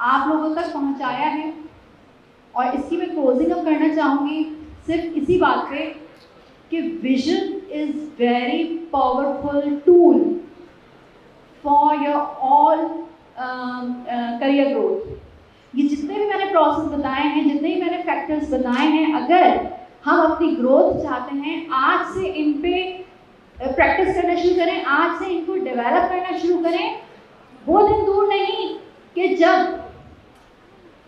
आप लोगों तक पहुंचाया है और इसकी मैं क्लोजिंग अप करना चाहूँगी सिर्फ इसी बात पे कि vision is very powerful tool for your all career growth. ये जितने भी मैंने प्रोसेस बताए हैं, जितने भी मैंने फैक्टर्स बताए हैं, अगर हम अपनी ग्रोथ चाहते हैं, आज से इन पे प्रैक्टिस करना शुरू करें, आज से इनको डेवलप करना शुरू करें। वो दिन दूर नहीं कि जब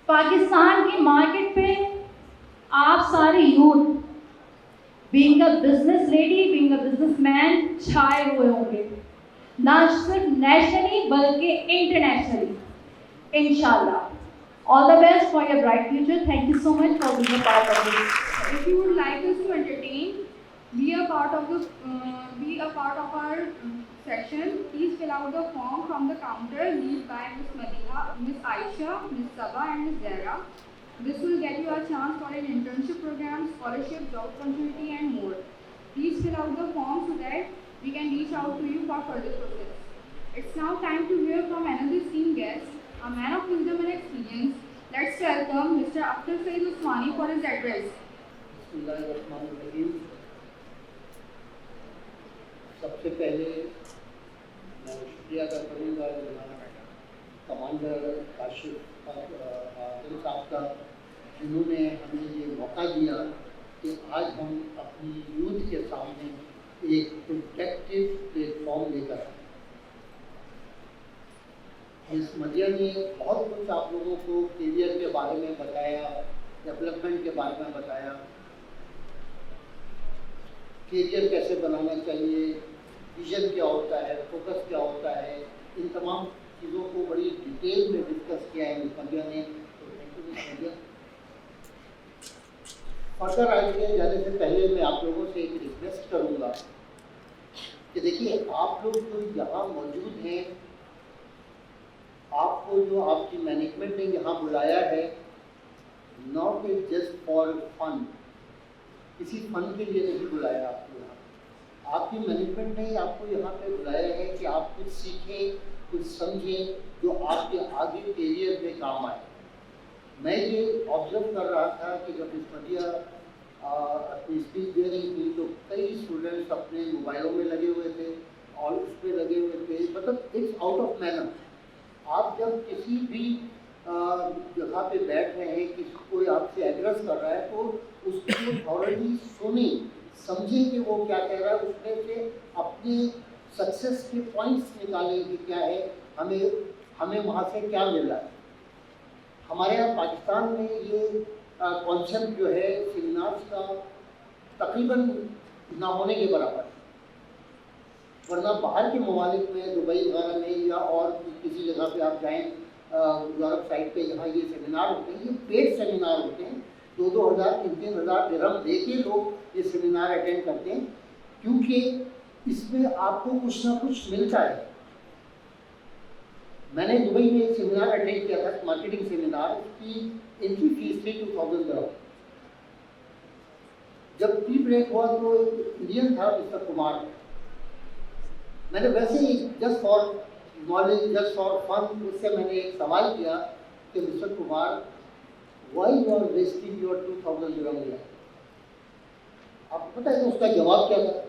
पाकिस्तान की मार्केट पे आप सारे youth being a business lady, being a businessman छाए हुए होंगे, ना सिर्फ नेशनली बल्कि इंटरनेशनली इंशाल्लाह। All the best for your bright future. Thank you so much for being a part of this. If you would like us to entertain, be a part of our section, please fill out the form from the counter led by Miss Madina, Miss Aisha, Miss Saba and Miss Zara. This will get you a chance for an internship program, scholarship, job opportunity and more. Please fill out the form so that we can reach out to you for further process. It's now time to hear from another esteemed guest, a man of wisdom and experience. Let's welcome Mr. Akhtar Saeed Usmani for his address. बिस्मिल्लाहिर्रहमानिर्रहीम। सबसे पहले मैं शुक्रिया अदा करूँगा commander Kashif Adil साहब का, जिन्होंने हमें ये मौका दिया कि आज हम अपनी यूथ के सामने एक प्रोटेक्टिव प्लेटफॉर्म लेकर आए। इस मदिया ने बहुत कुछ आप लोगों को करियर के बारे में बताया, डेवलपमेंट के बारे में बताया, करियर कैसे बनाना चाहिए, विजन क्या होता है, फोकस क्या होता है, इन तमाम चीज़ों को बड़ी डिटेल में डिस्कस किया है मिस मदिया ने। फर्दर आगे जाने से पहले मैं आप लोगों से एक रिक्वेस्ट करूँगा कि देखिए, आप लोग जो यहाँ मौजूद हैं, आपको जो आपकी मैनेजमेंट ने यहाँ बुलाया है, नॉट जस्ट फॉर फन, किसी फन के लिए नहीं बुलाया आपको यहाँ। आपकी मैनेजमेंट ने आपको यहाँ पे बुलाया है कि आप कुछ सीखें, कुछ समझें, जो आपके आगे करियर में काम आए। मैं ये ऑब्जर्व कर रहा था कि जब इस मदिया अपनी स्पीच दे रही थी तो कई स्टूडेंट्स अपने मोबाइलों में लगे हुए थे और उस पर लगे हुए थे, मतलब इट्स आउट ऑफ मैनर। आप जब किसी भी जगह पे बैठ रहे हैं, किसी कोई आपसे एड्रेस कर रहा है, तो उसको थॉरली सुने, समझे कि वो क्या कह रहा है, उसमें से अपने सक्सेस के पॉइंट्स निकालें कि क्या है, हमें वहाँ से क्या मिल रहा है। हमारे यहाँ पाकिस्तान में ये कॉन्सेप्ट जो है सेमिनार्स का तकरीबन ना होने के बराबर है, वरना बाहर के ममालिक में, दुबई वगैरह में या और किसी जगह पे आप जाएं, यूरोप साइड पे, यहाँ ये सेमिनार होते हैं, ये पेड सेमिनार होते हैं, 2-2 हज़ार 3-3 हज़ार दिरहम दे के लोग ये सेमिनार अटेंड करते हैं, क्योंकि इसमें आपको कुछ ना कुछ मिलता है। मैंने दुबई में एक सेमिनार अटेंड किया था, मार्केटिंग सेमिनार, उसकी एंट्री फीस थी 2000 दिरहम। जब टी ब्रेक हुआ तो इंडियन था मिस्टर कुमार, मैंने वैसे ही just for knowledge, just for fun, उससे मैंने एक सवाल किया कि mister Kumar, why you are wasting your 2000 दिरहम हियर? आपको पता है कि उसका जवाब क्या था?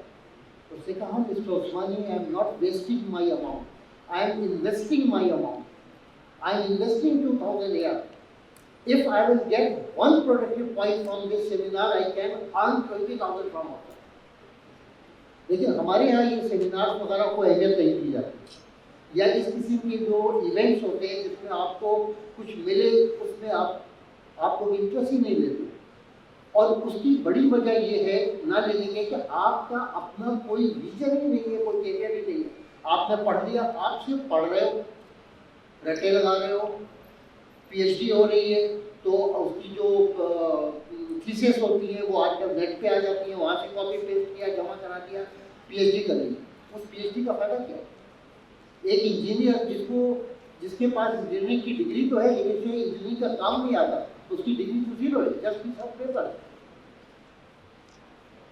उसने कहा, mister Usmani, I am not wasting my amount, I am investing my amount, I am investing 2000 here. If I will get one productive point from this seminar, I can earn 20,000 from it. लेकिन हमारे यहाँ ये seminar वगैरह को अहमियत नहीं दी जाती, या इस किसी के जो इवेंट्स होते हैं जिसमें आपको कुछ मिले, उसमें आप लोग इंटरेस्ट ही नहीं लेते। और उसकी बड़ी वजह ये है ना लेने के कि आपका अपना कोई विजन ही नहीं है, कोई कैरियर ही नहीं है। आपने पढ़ लिया, आप सिर्फ पढ़ रहे हो, रटे लगा रहे हो, पीएचडी हो रही है तो उसकी जो थीसिस होती है वो आजकल नेट पे आ जाती है, वहाँ से कॉपी पेस्ट किया, जमा करा दिया, पीएचडी कर ली। उस पीएचडी का फायदा क्या है? एक इंजीनियर जिसके पास इंजीनियरिंग की डिग्री तो है लेकिन उसे इंजीनियरिंग का काम नहीं आता, उसकी डिग्री तो जीरो है, जस्ट पीस ऑफ पेपर।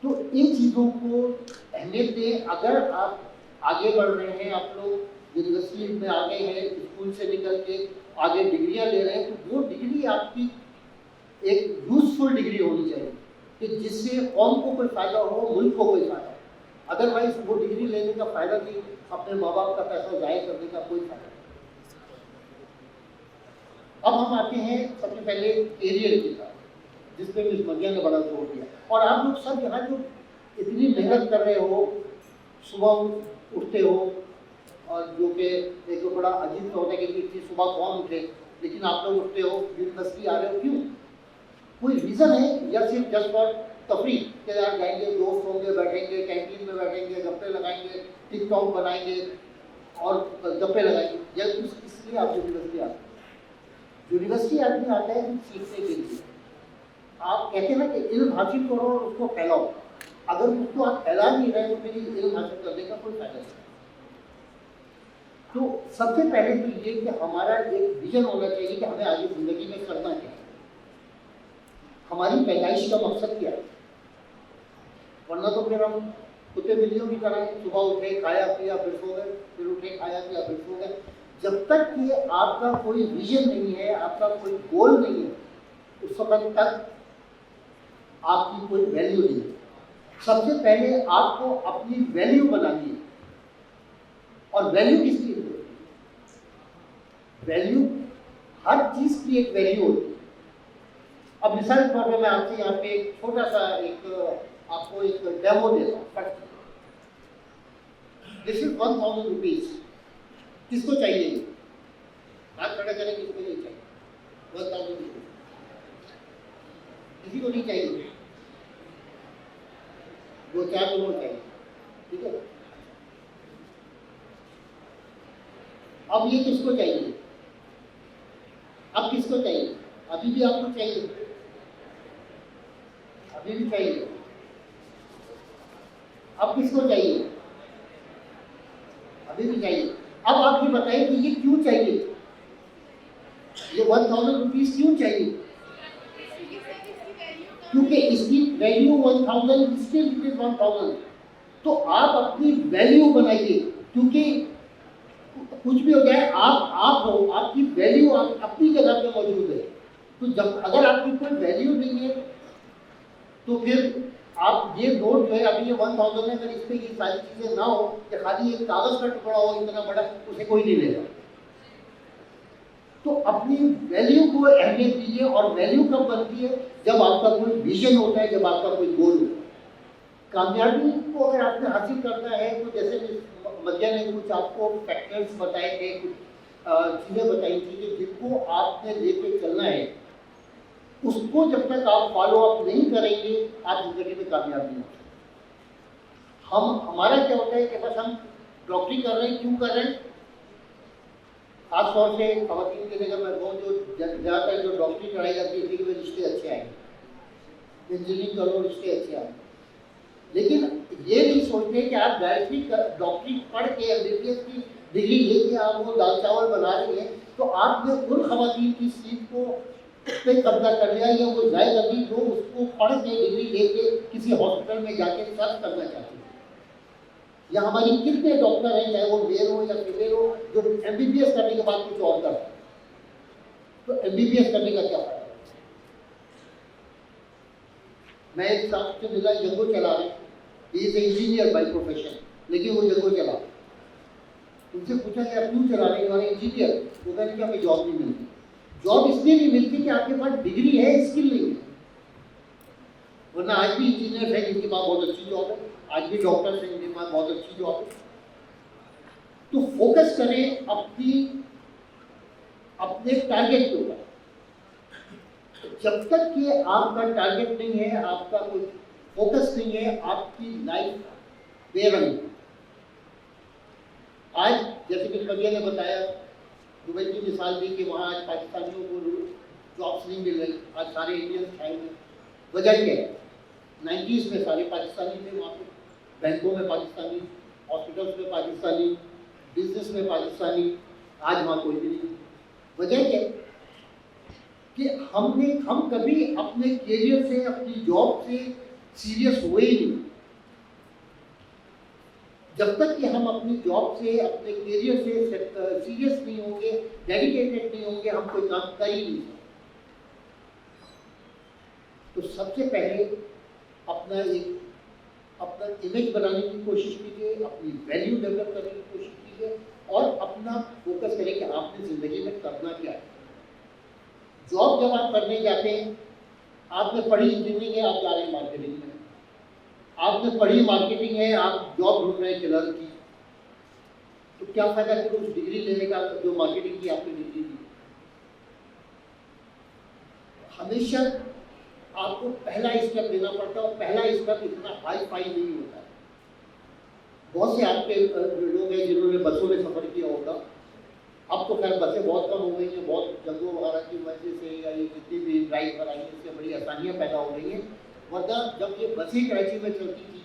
तो इन चीज़ों को अहमियत दें। अगर आप आगे बढ़ रहे हैं, आप लोग यूनिवर्सिटी में आ गए हैं, स्कूल से निकल के आगे डिग्रियां ले रहे हैं, तो वो डिग्री आपकी एक यूजफुल डिग्री होनी चाहिए कि जिससे कौम को कोई फायदा हो, मुल्क को कोई फायदा हो। अदरवाइज वो डिग्री लेने का फायदा नहीं, अपने माँ बाप का पैसा ज़ाया करने का कोई फायदा नहीं। अब हम आते हैं सबसे पहले कैरियर की तरफ, जिसपे मिस मदिया ने बड़ा जोर दिया। और आप लोग सब यहाँ जो इतनी मेहनत कर रहे हो, सुबह उठते हो, और जो कि एक बड़ा अजीब सा होता है कि इतनी सुबह कौन उठे, लेकिन आप लोग उठते हो, यूनिवर्सिटी आ रहे हो, क्यों? कोई रीज़न है या सिर्फ जस्ट फॉर तफरी के यार जाएंगे, दोस्त होंगे, बैठेंगे, कैंटीन में बैठेंगे, गप्पे लगाएंगे, टिकटॉक बनाएंगे और गप्पे लगाएंगे, या इसलिए आप यूनिवर्सिटी आते हैं? यूनिवर्सिटी आदमी आता है सीखने के लिए। आप कहते हैं ना कि इल्म हासिल करो और उसको फैलाओ। अगर उसको आप फैला नहीं रहे तो मेरी इल्म हासिल करने का कोई फायदा नहीं। तो सबसे पहले तो ये कि हमारा एक विजन होना चाहिए कि हमें आगे जिंदगी में करना क्या है, हमारी पैदाइश का मकसद क्या है। वरना तो फिर हम कुत्ते बिल्लियों की तरह सुबह उठे, खाया पिया, फिर सो गए, फिर उठे, खाया पिया, फिर सो गए। जब तक कि आपका कोई विजन नहीं है, आपका कोई गोल नहीं है, उस वक्त तक आपकी कोई वैल्यू नहीं है। सबसे पहले आपको अपनी वैल्यू बनानी है। और वैल्यू किस चीज़ की? वैल्यू, हर चीज़ की एक वैल्यू होती है। अब मिसाल के तौर पर मैं आपसे यहाँ पे एक छोटा सा आपको एक डेमो देता हूँ। This is 1000 rupees. किसको चाहिए? हाथ खड़ा करें, किसको नहीं चाहिए? 1000 रुपीज किसी को नहीं चाहिए, वो 4 लोगों को चाहिए, ठीक है। अब ये किसको चाहिए? अब किसको चाहिए? अभी भी आपको चाहिए, अभी भी चाहिए। अब किसको चाहिए? अभी भी चाहिए। अब आप ये बताइए कि ये क्यों चाहिए? ये 1000 रुपीज क्यों चाहिए? क्योंकि इसकी वैल्यू 1000, स्टिल इट इज 1000। तो आप अपनी वैल्यू बनाइए, क्योंकि कुछ भी हो जाए आप हो, आपकी वैल्यू आप अपनी जगह पे मौजूद है। तो जब अगर आपकी कोई वैल्यू नहीं है तो फिर आप ये नोट जो है, अभी ये 1000 है, अगर इस पर ये सारी चीज़ें ना हो, या खाली एक कागज़ का टुकड़ा हो इतना बड़ा, उसे कोई नहीं लेगा। तो अपनी वैल्यू को अहमियत दीजिए। और वैल्यू कब बनती है? जब आपका कोई विजन होता है, जब आपका कोई गोल होता है। कामयाबी को अगर आपने हासिल करना है तो जैसे मध्या ने कुछ आपको फैक्टर्स बताए थे, कुछ चीज़ें बताई थी कि जिनको आपने लेके चलना है, उसको जब तक आप फॉलो अप नहीं करेंगे आप जिंदगी में कामयाब नहीं होंगे। हमारा क्या होता है कि बस हम डॉक्टरी कर रहे हैं, क्यों कर रहे हैं? खासतौर से खवातीन के जगह मैं कहूँ, जो ज़्यादातर जो डॉक्टरी कराई जाती है कि रिश्ते अच्छे आएंगे, इंजीनियरिंग करो, रिश्ते अच्छे आएंगे। लेकिन ये नहीं सोचते कि आप गायत्री डॉक्टरी पढ़ के MBBS की डिग्री लेके आप वो दाल चावल बना रही हैं, तो आपने उन खवातीन की सीट को पे कब्जा कर लिया, या वो जाए कभी जो उसको पढ़ के डिग्री लेके किसी हॉस्पिटल में जाके सर्च करना चाहते हैं। या हमारी कितने डॉक्टर हैं, चाहे वो मेल हो या फीमेल हो, जो MBBS करने के बाद कुछ और करते हैं। तो MBBS करने का क्या फायदा? मैं एक साहब से मिला, जंगो चला रहे, इज इंजीनियर बाय प्रोफेशन, लेकिन वो जंगो चला। उनसे पूछा कि आप क्यों चला रहे हैं? इंजीनियर। वो कहने कि हमें जॉब नहीं मिलती। जॉब इसलिए नहीं मिलती कि आपके पास डिग्री है, स्किल नहीं है। वरना आज भी इंजीनियर है जिनके पास बहुत अच्छी जॉब है, आज भी डॉक्टर्स हैं जिनके पास बहुत अच्छी जॉब है। तो फोकस करें अपने टारगेट के ऊपर। जब तक कि आपका टारगेट नहीं है, आपका कोई फोकस नहीं है, आपकी लाइफ बेरंग। आज जैसे कि कविया ने बताया, दुबई की मिसाल दी कि वहाँ आज पाकिस्तानियों को जॉब्स नहीं मिल रही, आज सारे इंडियंस खाए हुए। वजह क्या है? 90s में सारे पाकिस्तानी थे वहाँ पे, बैंकों में पाकिस्तानी, हॉस्पिटल्स में पाकिस्तानी, बिजनेस में पाकिस्तानी, आज वहाँ कोई भी नहीं। वजह क्या है? कि हम कभी अपने कैरियर से, अपनी जॉब से सीरियस हुए ही नहीं। जब तक कि हम अपनी जॉब से, अपने कैरियर से सीरियस नहीं होंगे, डेडिकेटेड नहीं होंगे, हम कोई काम कर ही नहीं सकते। तो सबसे पहले अपना इमेज बनाने की कोशिश कीजिए, अपनी वैल्यू डेवलप करने की कोशिश कीजिए और अपना फोकस करें कि आपने जिंदगी में करना क्या है। जॉब जब आप करने जाते हैं, आपने पढ़ी इंजीनियरिंग है, आप जा रहे हैं मार्केटिंग में, आपने पढ़ी मार्केटिंग है, आप जॉब ढूंढ रहे हैं किलर की, तो क्या फायदा फिर उस डिग्री लेने का जो मार्केटिंग की आपने डिग्री दी। हमेशा आपको पहला स्टेप लेना पड़ता है और पहला स्टेप इतना हाई फाई नहीं होता है। बहुत से आपके लोग हैं जिन्होंने बसों में सफर किया होगा, अब तो खैर बसें बहुत कम हो गई हैं, बहुत जंगों वगैरह की वजह से या ये जितनी भी ड्राइव कराई है उससे बड़ी आसानियाँ पैदा हो गई हैं। वरना जब ये बसें कराची में चलती थी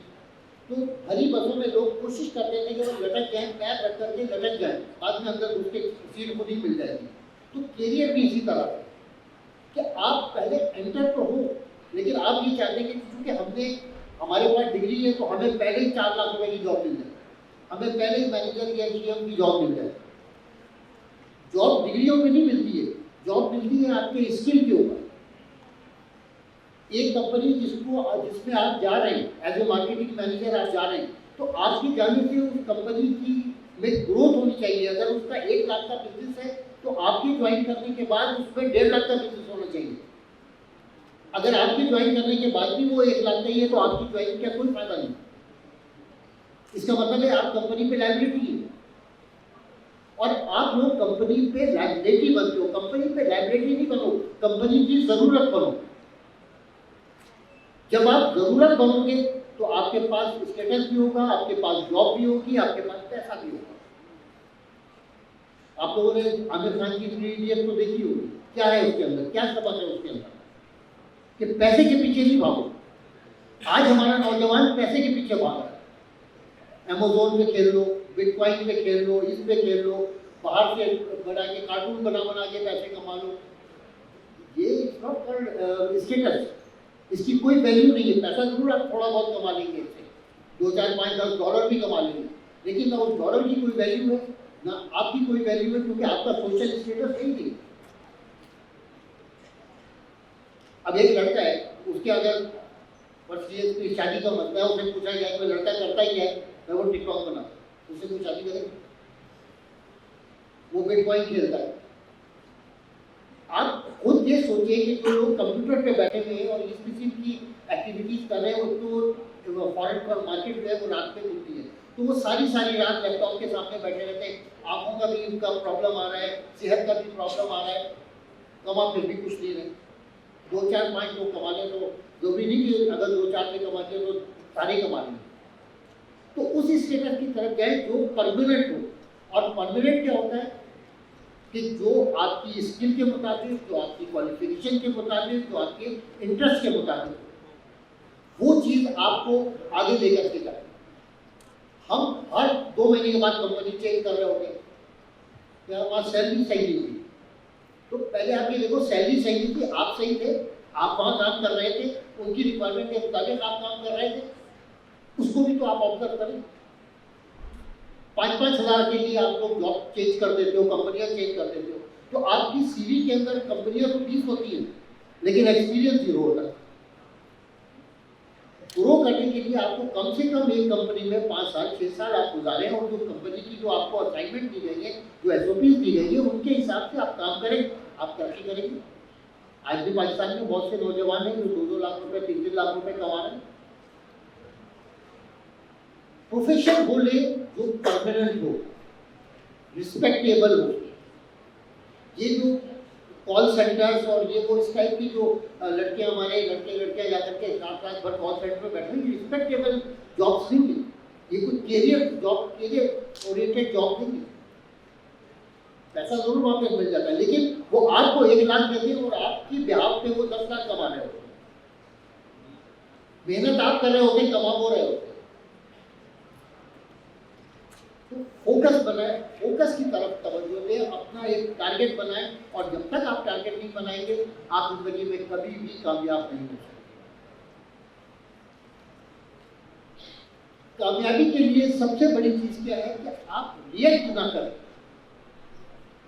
तो भरी बसों में लोग कोशिश करते थे कि वो लटक जाए, पैर रख करके लटक जाए, बाद में अंदर उसके सीट खुद ही मिल जाएगी। तो कैरियर भी इसी तरह है कि आप पहले एंटर तो हो, लेकिन आप ये चाहते हैं कि क्योंकि हमारे पास डिग्री है तो हमें पहले ही 4 लाख रुपए की जॉब मिल जाए, हमें पहले ही मैनेजर या GM की जॉब मिल जाए। जॉब डिग्रियों में नहीं मिलती है, जॉब मिलती है आपके स्किल के ऊपर। एक कंपनी जिसमें आप जा रहे हैं एज ए मार्केटिंग मैनेजर, आप जा रहे हैं तो आपकी जाने से उस कंपनी की में ग्रोथ होनी चाहिए। अगर उसका 1 लाख का बिजनेस है तो आपकी ज्वाइन करने के बाद उसमें 1.5 लाख का बिजनेस होना चाहिए। अगर आपकी ज्वाइन करने के बाद भी वो 1 लाख का ही है तो आपकी ज्वाइन का कोई फायदा नहीं। इसका मतलब है आप कंपनी पे लायबिलिटी है और आप लोग कंपनी पे लायबिलिटी बनते हो। कंपनी पे लायबिलिटी नहीं बनो, कंपनी की जरूरत बनो। जब आप जरूरत बनोगे तो आपके पास स्टेटस भी होगा, आपके पास जॉब भी होगी, आपके पास पैसा भी होगा। आप लोगों ने आमिर खान की 3 इडियट तो देखी होगी, क्या है उसके अंदर, क्या सबक है उसके अंदर कि पैसे के पीछे नहीं भागो। आज हमारा नौजवान पैसे के पीछे भाग रहा है। अमेज़न पे खेल लो, बिटकॉइन पे खेल लो, इस पे खेल लो, बाहर से बना के कार्टून बना के पैसे कमा लो। ये इट्स नॉट कॉल्ड स्टेटस, इसकी कोई वैल्यू नहीं है। पैसा जरूर आप थोड़ा बहुत कमा लेंगे, इससे 2, 4, 5, 10 डॉलर भी कमा लेंगे, लेकिन ना उस डॉलर की कोई वैल्यू है ना आपकी कोई वैल्यू है, क्योंकि आपका सोशल स्टेटस है ही नहीं। अब एक लड़का है, उसके अगर की शादी का मसला है, उसे पूछा जाए कोई लड़का करता ही है, मैं वो टिकटॉक बना, उससे कोई शादी करेगा? वो बिटकॉइन खेलता है। आप खुद ये सोचिए कि जो लोग कंप्यूटर पे बैठे हुए हैं और इस किस्म की एक्टिविटीज कर रहे हैं, उसको फॉरेन पर मार्केट जो है वो रात में खुलती है, तो वो सारी रात लैपटॉप के सामने बैठे रहते हैं। आंखों का भी उनका प्रॉब्लम आ रहा है, सेहत का भी प्रॉब्लम आ रहा है, कमा फिर भी कुछ नहीं रहे। 2, 4, 5 लोग कमा लें तो जरूरी नहीं कि अगर 2, 4 में कमाते हैं तो सारे कमा लेंगे। तो उस स्टेटस की तरफ जाए जो परमानेंट हो। और परमानेंट क्या होता है कि जो आपकी स्किल के मुताबिक, जो आपकी क्वालिफिकेशन के मुताबिक, जो आपके इंटरेस्ट के मुताबिक, वो चीज़ आपको आगे लेकर के जाए। हम हर 2 महीने के बाद कंपनी चेंज कर रहे होंगे, क्या वहाँ सैलरी सही नहीं हुई, तो पहले आप ये देखो सैलरी सही नहीं थी, आप सही थे, आप वहाँ काम कर रहे थे, उनकी रिक्वायरमेंट के मुताबिक आप काम कर रहे थे, उसको भी तो आप ऑब्जर्व करें। 5-5 हज़ार के लिए आप लोग जॉब चेंज कर देते हो, कंपनियां चेंज कर देते हो, तो आपकी CV के अंदर कंपनियां तो 20 होती हैं, लेकिन एक्सपीरियंस 0 होता है। ग्रो करने के लिए आपको कम से कम एक कंपनी में 5 साल 6 साल आप गुजारें और जो कंपनी की जो आपको असाइनमेंट दी गई है, जो SOPs दी गई है, उनके हिसाब से आप काम करें, आप तरक्की करेंगे। आज भी पाकिस्तान में बहुत से नौजवान हैं जो 2-2 लाख रुपए 3-3 लाख रुपए कमा रहे हैं। प्रोफेशन वो ले जो परमानेंट हो, रिस्पेक्टेबल हो। ये जो कॉल सेंटर्स और ये वो इस टाइप की जो लड़कियां हमारे लड़कियां जाकर के रात भर कॉल सेंटर में बैठे हैं, रिस्पेक्टेबल जॉब्स नहीं है, ये कोई कैरियर ओरिएंटेड जॉब नहीं है। पैसा जरूर वहाँ पे मिल जाता है, लेकिन वो आपको 1 लाख देते हैं और आपकी ब्याह पे वो 10 लाख कमा रहे होते हैं। मेहनत आप कर रहे होते हैं, कमा वो रहे होते हैं। तो फोकस बनाए, फोकस की तरफ तवज्जो दें, अपना एक टारगेट बनाएं, और जब तक आप टारगेट नहीं बनाएंगे आप जिंदगी में कभी भी कामयाब नहीं हो सकते। कामयाबी के लिए सबसे बड़ी चीज क्या है कि आप रिएक्ट ना करें।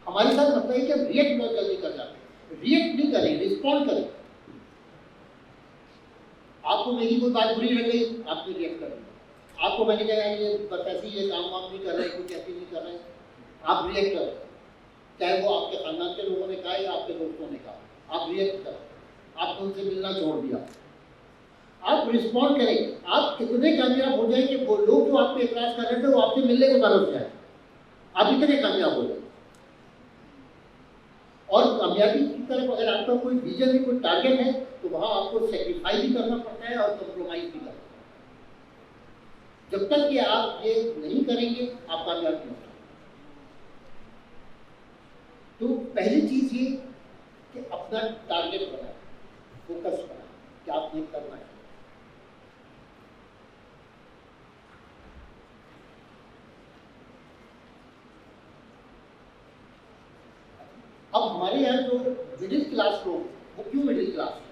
हमारे साथ मतलब है कि हम रिएक्ट बहुत जल्दी कर जाते हैं, रिएक्ट नहीं करें, रिस्पॉन्ड करें। आपको मेरी कोई बात बुरी लग गई, आपने रिएक्ट कर दिया। आपको मैंने कहा ये बस ऐसे ही ये काम वाम नहीं कर रहे, कुछ ऐसे नहीं कर रहे, आप रिएक्ट करें। चाहे वो आपके खानदान के लोगों ने कहा या आपके दोस्तों ने कहा, आप रिएक्ट करें। आपने उनसे मिलना छोड़ दिया, आप रिस्पॉन्ड करें। आप कितने कामयाब हो जाएंगे, वो लोग जो आपको एतराज कर रहे थे वो आपसे मिलने को तरफ जाए, आप इतने कामयाब हो जाए। और कामयाबी की तरफ अगर आपका कोई विजन है, कोई टारगेट है, तो वहां आपको सेक्रीफाइस भी करना पड़ता है और कॉम्प्रोमाइज भी करना पड़ता है। जब तक कि आप ये नहीं करेंगे आप कामयाब नहीं होंगे। तो पहली चीज ये कि अपना टारगेट बनाए, फोकस बनाए कि आपने करना है। अब हमारे यहाँ जो मिडिल क्लास लोग, वो क्यों मिडिल क्लास है?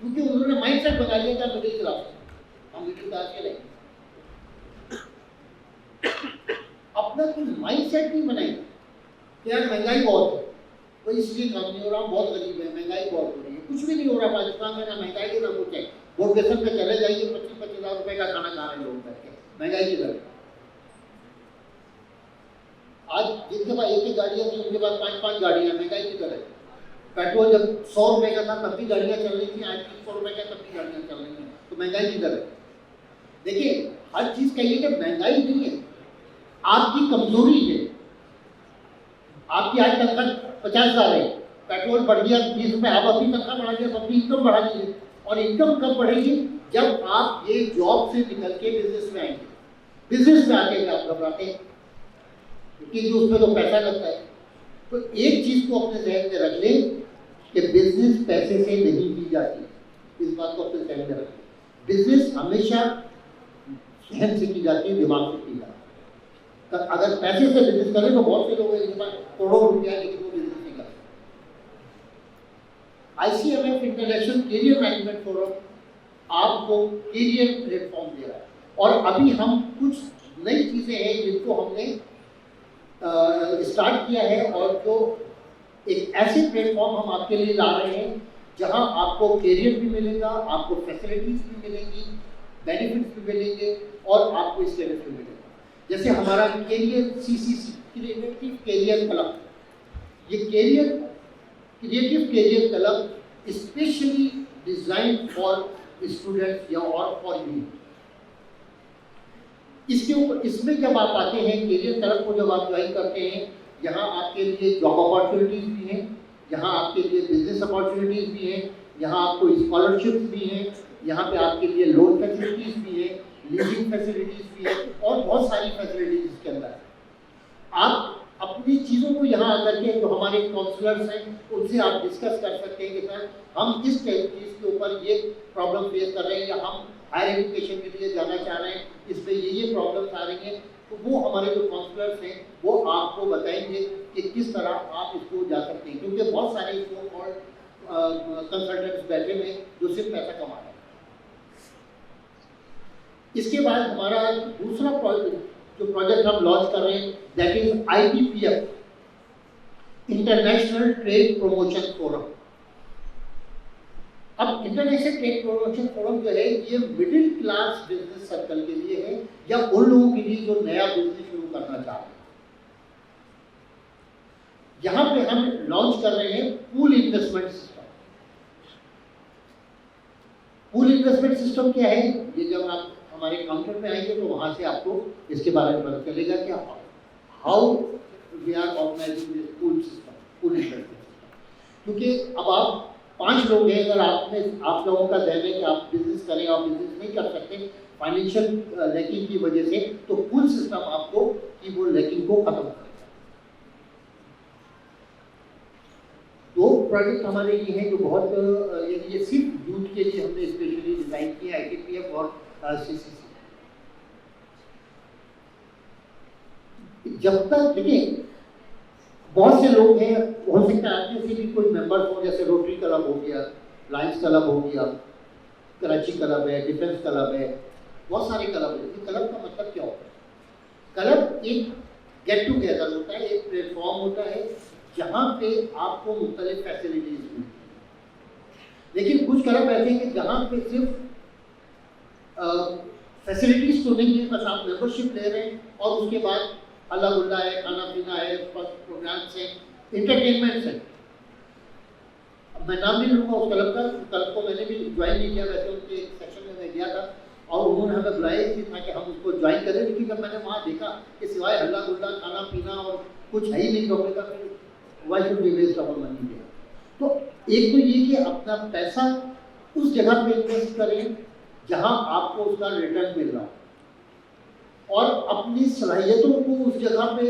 क्योंकि उन्होंने माइंडसेट बना लिया था मिडिल क्लास, हम मिडिल क्लास के नहीं। अपना कोई माइंडसेट नहीं बनाएंगे कि यार महंगाई बहुत है, तो इसलिए काम नहीं हो रहा, बहुत गरीब है, महंगाई बहुत हो रही है। कुछ भी नहीं हो रहा पाकिस्तान में, ना महंगाई है ना कुछ है। वोकेशन पे चले जाइए, 25-25 हज़ार रुपए का खाना खा रहे हैं लोग बैठ के, महंगाई की दर। आज जिनके पास एक गाड़ियाँ थी उनके पास 5-5 गाड़ियाँ, महंगाई की दर है। पेट्रोल जब 100 रुपए का था तब भी गाड़ियाँ चल रही थी, आज 300 रुपए का तब भी गाड़ियाँ चल रही हैं, तो महंगाई की दर है। देखिए हर चीज कहिए कि महंगाई नहीं है, आपकी कमजोरी है। आपकी आज तनख्वाह 50,000 है, पेट्रोल बढ़ गया 20 रुपए, आप अपनी तनख्वाह बढ़ा दिया, अपनी इनकम बढ़ा लीजिए। और इनकम कब बढ़ेगी? जब आप ये जॉब से निकल के बिजनेस में आएंगे। बिजनेस में आके आप घबराते हैं क्योंकि उसमें तो पैसा लगता है। तो एक चीज को अपने जहन में रख लें कि बिजनेस पैसे से नहीं की जाती। इस बात को अपने जहन में रखें। बिजनेस हमेशा जहन से की जाती है, दिमाग से की जाती है। तो अगर पैसे से बिजनेस करें तो बहुत से लोग हैं जिनके पास करोड़ों रुपया है लेकिन वो बिजनेस नहीं करते। ICMF international career management forum आपको कैरियर प्लेटफॉर्म दे रहा है, और अभी हम कुछ नई चीजें हैं जिनको हमने स्टार्ट किया है, और जो एक ऐसे प्लेटफॉर्म हम आपके लिए ला रहे हैं जहां आपको कैरियर भी मिलेगा, आपको फैसिलिटीज भी मिलेंगी, बेनिफिट्स भी मिलेंगे और आपको स्टेटस भी मिलेगा। जैसे हमारा career CCC creative career club, ये creative career club specially design for students या और फॉर यूथ। इसके ऊपर इसमें जब आप आते हैं कैरियर क्लब को जब आप ज्वाइन करते हैं, यहाँ आपके लिए जॉब अपॉर्चुनिटीज भी हैं, यहाँ आपके लिए बिजनेस अपॉर्चुनिटीज भी हैं, यहाँ आपको स्कॉलरशिप्स भी हैं, यहाँ पे आपके लिए लोन फैसिलिटीज भी है, लीजिंग फैसिलिटीज भी है और बहुत सारी फैसिलिटीज इसके अंदर। आप अपनी चीज़ों को यहाँ आकर के जो हमारे काउंसलर्स हैं उनसे आप डिस्कस कर सकते हैं कि सर हम किस चीज़ के ऊपर ये प्रॉब्लम फेस कर रहे हैं, या हम हायर एजुकेशन के लिए जाना चाह रहे हैं, इसमें ये प्रॉब्लम्स आ रही हैं। तो वो हमारे जो काउंसलर्स हैं वो आपको बताएंगे कि किस तरह आप इसको जा सकते हैं, क्योंकि बहुत सारे कंसल्टेंट्स बैठे हुए जो सिर्फ पैसा कमा रहे हैं। इसके बाद हमारा दूसरा प्रोजेक्ट हम लॉन्च कर रहे हैं, that is ITPF, international trade promotion forum. अब इंटरनेशनल ट्रेड प्रमोशन फोरम जो है ये मिडिल क्लास बिजनेस सर्कल के लिए है, या उन लोगों के लिए जो नया बिजनेस शुरू करना चाहते हैं। यहां पे हम लॉन्च कर रहे हैं pool investment system. Pool investment system क्या है, ये जब आप हमारे काउंटर पे आएंगे तो वहां से आपको इसके बारे में पता चलेगा कि how we are organizing this pool system, pool interest system. क्योंकि अब आप 5 लोग हैं, अगर आप लोगों का जहन है कि आप बिजनेस करें और बिजनेस नहीं कर सकते फाइनेंशियल लैकिंग की वजह से, तो पूल सिस्टम आपको कि वो लैकिंग को खत्म करेगा। 2 प्रोजेक्ट हमारे ये हैं जो बहुत ये सिर्फ यूथ के लिए हमने स्पेशली डिजाइन किया, ITPF और CCC। जब तक देखिए बहुत से लोग हैं, हो सकता है आपके से भी कोई मेंबर हो, जैसे रोटरी क्लब हो गया, लायंस क्लब हो गया, कराची क्लब है, डिफेंस क्लब है, बहुत सारे क्लब है। क्लब का मतलब क्या होता है? क्लब एक गेट टुगेदर होता है, एक प्लेटफॉर्म होता है जहाँ पे आपको मुख्तलिफ फैसिलिटीज मिलती है। लेकिन कुछ क्लब ऐसे हैं कि जहाँ पे सिर्फ फैसिलिटीज तो नहीं है, बस आप मेंबरशिप ले रहे हैं और उसके बाद अल्लाह गुल्ला है, खाना पीना है, प्रोग्राम्स है, इंटरटेनमेंट्स है। अब मैं नाम नहीं लूँगा उस क्लब का, क्लब को मैंने भी ज्वाइन नहीं किया, वैसे उनके सेक्शन में मैं गया था और उन्होंने हमें बुलाया ही था कि हम उसको ज्वाइन करें। लेकिन जब मैंने वहाँ देखा कि सिवाय हल्ला गुल्ला, खाना पीना और कुछ है ही नहीं, तो का फिर why should we waste our money दिया। तो एक तो ये कि अपना पैसा उस जगह पे इन्वेस्ट करें जहाँ आपको उसका रिटर्न मिल रहा हो, और अपनी सलाहियतों को उस जगह पे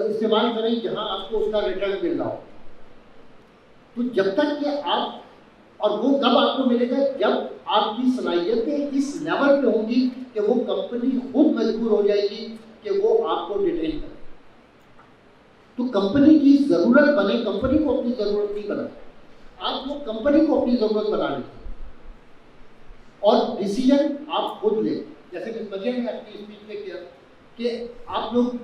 इस्तेमाल करें जहां आपको उसका रिटर्न मिल रहा हो। तो जब तक कि आप, और वो कब आपको मिलेगा जब आपकी सलाहियतें इस लेवल पे होंगी कि वो कंपनी खुद मजबूर हो जाएगी कि वो आपको डिटेन करे। तो कंपनी की ज़रूरत बने, कंपनी को अपनी ज़रूरत नहीं बनाए, आप वो कंपनी को अपनी ज़रूरत बना लें और डिसीजन आप खुद लें। जैसे मिस मरियम ने अपनी स्पीच में किया कि आप लोग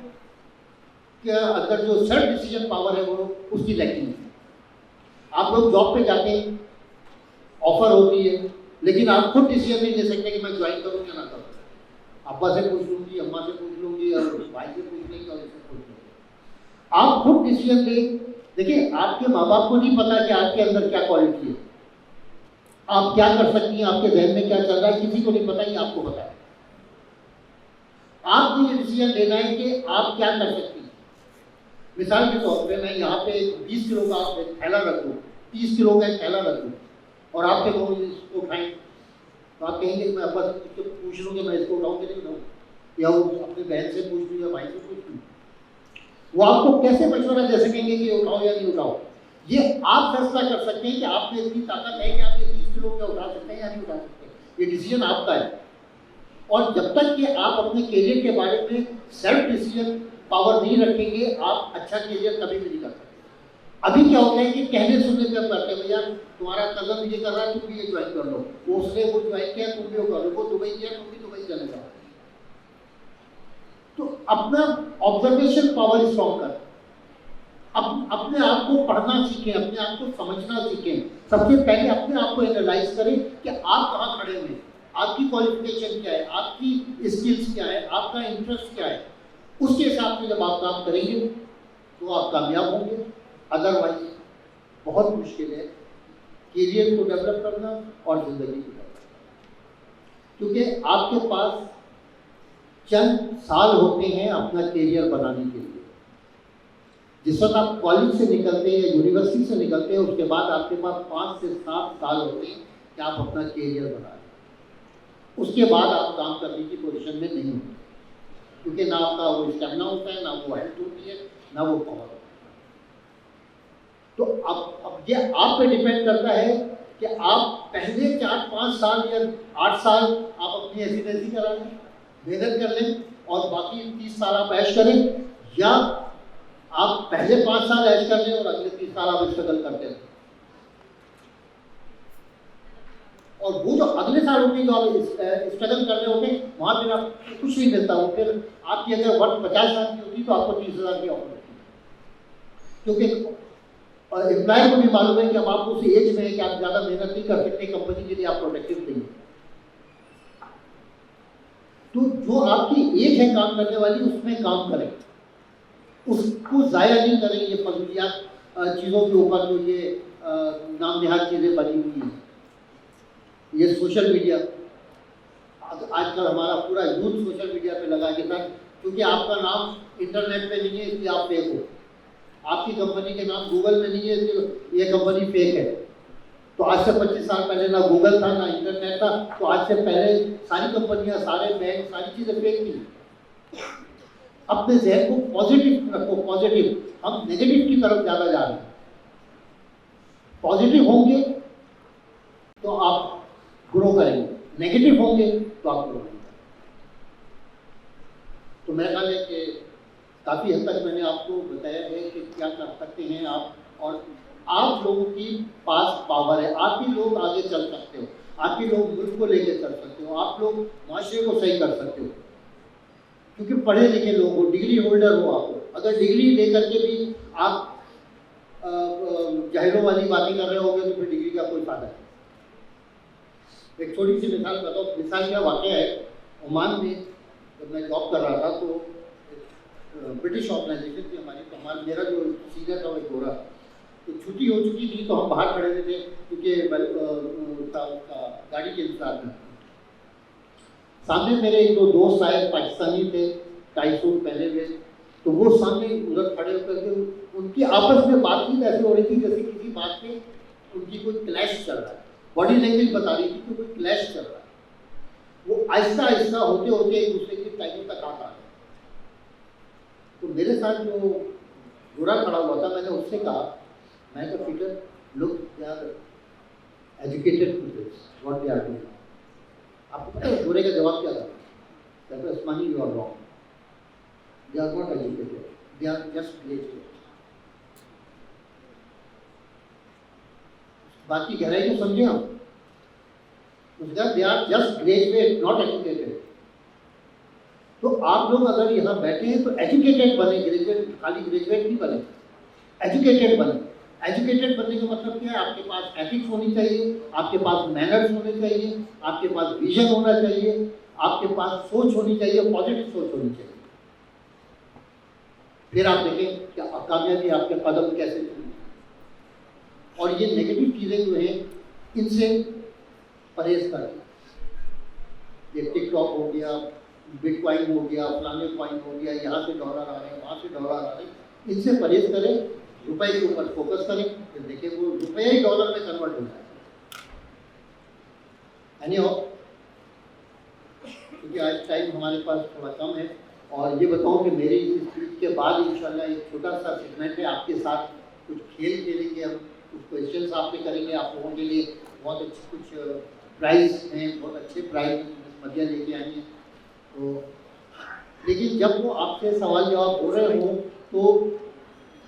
के अंदर जो सेल्फ डिसीजन पावर है वो उसकी लैकिंग है। आप लोग जॉब पे जाते हैं, ऑफर होती है, लेकिन आप खुद डिसीजन नहीं ले सकते कि मैं ज्वाइन करूँ या ना करूँ। अब्बा से पूछ लूँगी, अम्मा से पूछ लूँगी और भाई से पूछ लेंगे और इससे पूछ लेंगे। आप खुद डिसीजन लें। देखिए आपके माँ बाप को नहीं पता कि आपके अंदर क्या क्वालिटी है, आप क्या कर सकती हैं, आपके जहन में क्या चल रहा है, किसी को नहीं पता, ही आपको पता है। आपको ये डिसीजन लेना है कि आप क्या कर सकती हैं। मिसाल के तौर पे मैं यहाँ पे 20 किलो का थैला रख दूँ, 30 किलो का थैला रख दूँ और आपके लोग इसको उठाएं, तो आप कहेंगे मैं अब्बा से पूछ लूँ कि मैं इसको उठाऊँ कि नहीं उठाऊँ, या वो अपनी बहन से पूछ लूँ या भाई से पूछ लूँ। वो आपको कैसे मशवरा दे सकेंगे कि उठाओ या नहीं उठाओ? ये आप फैसला कर सकते हैं कि आप में इतनी ताकत है कि आप ये 30 किलो का उठा सकते हैं या नहीं उठा सकते। ये डिसीजन आपका है। और जब तक कि आप अपने करियर के बारे में सेल्फ डिसीजन पावर नहीं रखेंगे, आप अच्छा करियर कभी भी नहीं कर सकते। अभी क्या होता है कि कहने सुनने पे हम करते हैं, भैया तुम्हारा कजन ये कर रहा है, तुम भी ये ज्वाइन कर लो, वो उसने वो ज्वाइन किया, तुम भी वो कर लो, वो दुबई किया, तुम भी दुबई चले जाओ। तो अपना ऑब्जर्वेशन पावर स्ट्रॉन्ग कर, अपने आप को पढ़ना सीखें, अपने आप को समझना सीखें। सबसे पहले अपने आप को एनालाइज करें कि आप कहाँ खड़े हुए, आपकी क्वालिफिकेशन क्या है, आपकी स्किल्स क्या है, आपका इंटरेस्ट क्या है। उसके हिसाब से जब आप काम करेंगे तो आप कामयाब होंगे। अदरवाइज बहुत मुश्किल है करियर को डेवलप करना और ज़िंदगी को डेवलप करना, क्योंकि आपके पास चंद साल होते हैं अपना करियर बनाने के लिए। जिस वक्त आप कॉलेज से निकलते हैं या यूनिवर्सिटी से निकलते हैं, उसके बाद आपके पास 5 से 7 साल होते हैं कि आप अपना करियर बना लें। उसके बाद आप काम करने की पोजीशन में नहीं होते, क्योंकि ना आपका वो स्टेमिना होता है, ना वो हेल्थ होती है, ना वो पावर होता है। तो अब ये आप पे डिपेंड करता है कि आप पहले 4-5 साल या 8 साल आप अपनी रेसिडेंसी करा लें, मेहनत कर लें और बाकी 30 साल आप ऐश करें, या आप पहले 5 साल ऐश कर लें और अगले 30 साल आप स्ट्रगल करते हैं। और वो जो अगले साल होते हैं जो आप स्ट्रगल कर रहे होते हैं, वहाँ पर आपको कुछ नहीं मिलता। वो फिर आपकी अगर वर्क 50 साल की होती तो आपको 30,000 की ऑफर होती, क्योंकि एम्प्लॉयर को भी मालूम है कि अब आप उस एज में है कि आप ज़्यादा मेहनत नहीं कर सकते, कंपनी के लिए आप प्रोडक्टिव नहीं है। तो जो आपकी एज है काम करने वाली, उसमें काम करें, उसको ज़ाया नहीं करें ये फजूलियात चीज़ों के ऊपर जो ये नाम निहाद चीज़ें बनी हुई हैं। ये सोशल मीडिया, आजकल हमारा पूरा यूथ सोशल मीडिया पे लगा के था, क्योंकि आपका नाम इंटरनेट पे नहीं है इसलिए आप फेक हो, आपकी कंपनी के नाम गूगल में नहीं है इसलिए ये कंपनी फेक है। तो आज से 25 साल पहले ना गूगल था ना इंटरनेट था, तो आज से पहले सारी कंपनियां, सारे बैंक, सारी चीजें फेक थी। अपने जहन को पॉजिटिव रखो, पॉजिटिव। हम नेगेटिव की तरफ ज्यादा जा रहे हैं। पॉजिटिव होंगे तो आप ग्रो करेंगे, नेगेटिव होंगे तो आप ग्रो करेंगे। तो मेरा ख्याल है कि काफ़ी हद तक मैंने आपको बताया है कि क्या कर सकते हैं आप, और आप लोगों की पास पावर है, आप ही लोग आगे चल सकते हो, आप ही लोग मुल्क को लेकर चल सकते हो, आप लोग माशरे को सही कर सकते हो, क्योंकि पढ़े लिखे लोग हो, डिग्री होल्डर हो आप। अगर डिग्री लेकर के भी आप जाहिरों वाली बातें कर रहे होंगे तो फिर डिग्री का कोई फायदा नहीं। एक छोटी सी मिसाल बताओ, मिसाल क्या वाक़या है, ओमान में जब मैं जॉब कर रहा था तो ब्रिटिश ऑर्गेनाइजेशन थी हमारी, तो हमारा मेरा जो सीनियर था वो एक गोरा, तो छुट्टी हो चुकी थी तो हम बाहर खड़े हुए थे क्योंकि गाड़ी के इंतजार में। सामने मेरे एक दो दोस्त आए, पाकिस्तानी थे, टाई सूट पहने हुए, तो वो सामने उधर खड़े होकर के उनकी आपस में बातचीत ऐसी हो रही थी जैसे किसी बात में उनकी कोई क्लैश चल रहा है, बॉडी लैंग्वेज बता रही थी कि कोई क्लैश चल रहा है। वो आहिस्ता आहिस्ता होते होते एक दूसरे की टाइम तक आ गए। तो मेरे साथ जो गोरा खड़ा हुआ था, मैंने उससे कहा, मैं तो feature look they are educated peoples, what they are doing. आपको पता है गोरे का जवाब क्या था? That Usmani, you are wrong, they are not educated, they are just graduate. बात की गहराई को समझे हम, they are just graduate, not educated. तो आप लोग अगर यहाँ बैठे हैं तो एजुकेटेड बने, ग्रेजुएट खाली ग्रेजुएट नहीं बने, एजुकेटेड बने। एजुकेटेड बनने का मतलब क्या है? आपके पास एथिक्स होनी चाहिए, आपके पास मैनर्स होने चाहिए, आपके पास विजन होना चाहिए, आपके पास सोच होनी चाहिए, पॉजिटिव सोच होनी चाहिए। फिर आप देखें कि कामयाबी आपके कदम कैसे चलेंगे। और ये नेगेटिव चीज़ें जो हैं इनसे परहेज करें। ये टिकटॉक हो गया, बिटकॉइन हो गया, फलाने कॉइन हो गया, यहाँ से डॉलर आ रहे हैं, वहाँ से डॉलर आ रहे हैं, इनसे परहेज करें, रुपए के ऊपर फोकस करें, फिर देखिए वो रुपया ही डॉलर में कन्वर्ट हो जाए। क्योंकि आज टाइम हमारे पास थोड़ा कम है, और ये बताऊं कि मेरी इस स्पीच के बाद इंशाल्लाह एक छोटा सा सेगमेंट है, आपके साथ कुछ खेल खेलेंगे हम, कुछ क्वेश्चंस आपसे करेंगे, आप लोगों के लिए बहुत अच्छे कुछ प्राइज़ हैं, बहुत अच्छे प्राइज़ मध्य लेके आएंगे। तो लेकिन जब वो आपसे सवाल जवाब हो रहे हों तो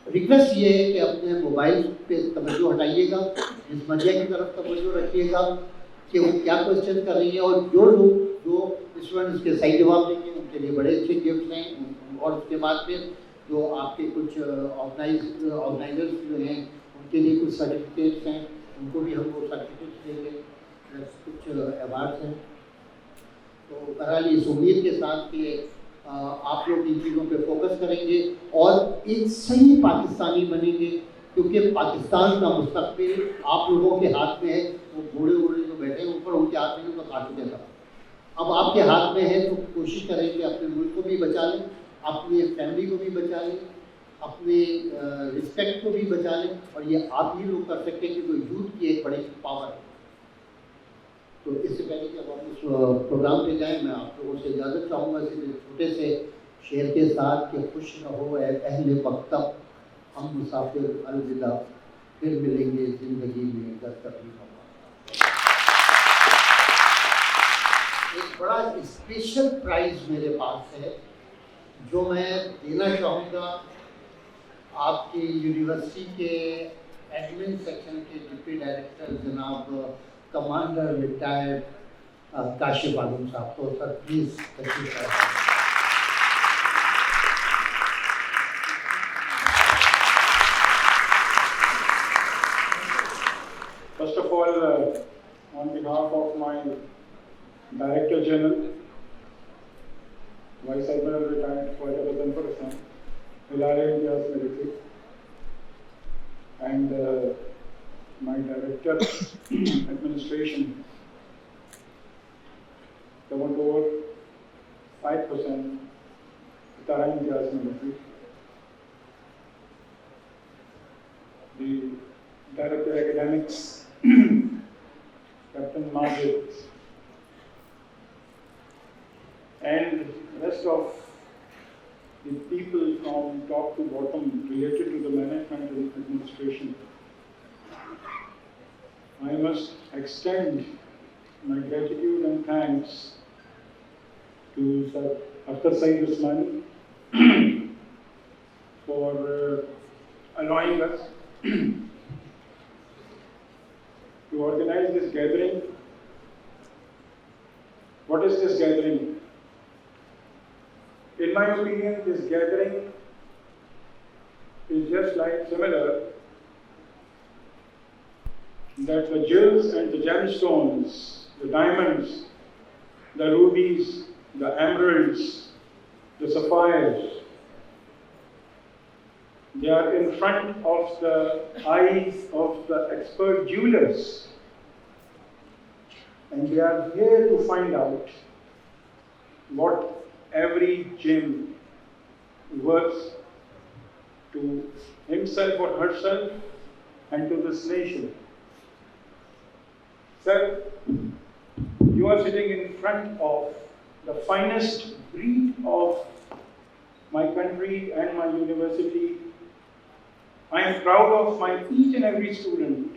रिक्वेस्ट ये है कि अपने मोबाइल पे तवज्जो हटाइएगा, इस मध्य की तरफ तवज्जो रखिएगा कि वो क्या क्वेश्चन कर रही है, और जो लोग जो स्टूडेंट इसके सही जवाब देंगे उनके लिए बड़े अच्छे गिफ्ट हैं। और उसके बाद फिर जो आपके कुछ ऑर्गेनाइजर्स जो हैं उनके लिए कुछ सर्टिफिकेट्स हैं, उनको भी हम वो सर्टिफिकेट्स देंगे, कुछ अवार्ड्स हैं। तो बहरहाल इस उम्मीद के साथ कि आप लोग इन चीज़ों पे फोकस करेंगे और एक सही पाकिस्तानी बनेंगे, क्योंकि पाकिस्तान का मुस्तकबिल आप लोगों के हाथ में है। वो बूढ़े बूढ़े जो बैठे हैं ऊपर, उनके हाथ में तो खा चुके था, अब आपके हाथ में है। तो कोशिश करें कि अपने मुल्क को भी बचा लें, अपनी फैमिली को भी बचा लें, अपने रिस्पेक्ट को भी बचा लें, और ये आप ही लोग कर सकते हैं कि कोई यूथ की एक बड़ी पावर है। तो इससे पहले कि अब हम इस प्रोग्राम पे जाएं, मैं आप लोगों से इजाज़त चाहूँगा इस छोटे से शेर के साथ कि खुश रहो ऐ अहले मकतब, हम मुसाफिर अलविदा, फिर मिलेंगे ज़िंदगी में अगर कभी मौका। एक बड़ा स्पेशल प्राइज़ मेरे पास है जो मैं देना चाहूँगा आपकी यूनिवर्सिटी के एडमिन सेक्शन के डिप्टी डायरेक्टर जनाब कमांडर रिटायर्ड काशिफ आलम साहब को। Sir please First of all, on behalf of my Director General, Vice Admiral Retired Khwaja Ghazanfar Hasan, Hilal-e-Imtiaz Military, and my Director Administration, covered over 5% तारा इम्तियाज में होती, the Director Academics, Captain Majid, and rest of the people from top to bottom related to the management and administration. I must extend my gratitude and thanks to Sir Akhtar Saeed Usmani for allowing us to organize this gathering. What is this gathering? In my opinion, this gathering is just like similar that the jewels and the gemstones, the diamonds, the rubies, the emeralds, the sapphires, they are in front of the eyes of the expert jewelers, and they are here to find out what every gem works to himself or herself and to this nation. Sir, you are sitting in front of the finest breed of my country and my university. I am proud of each and every student.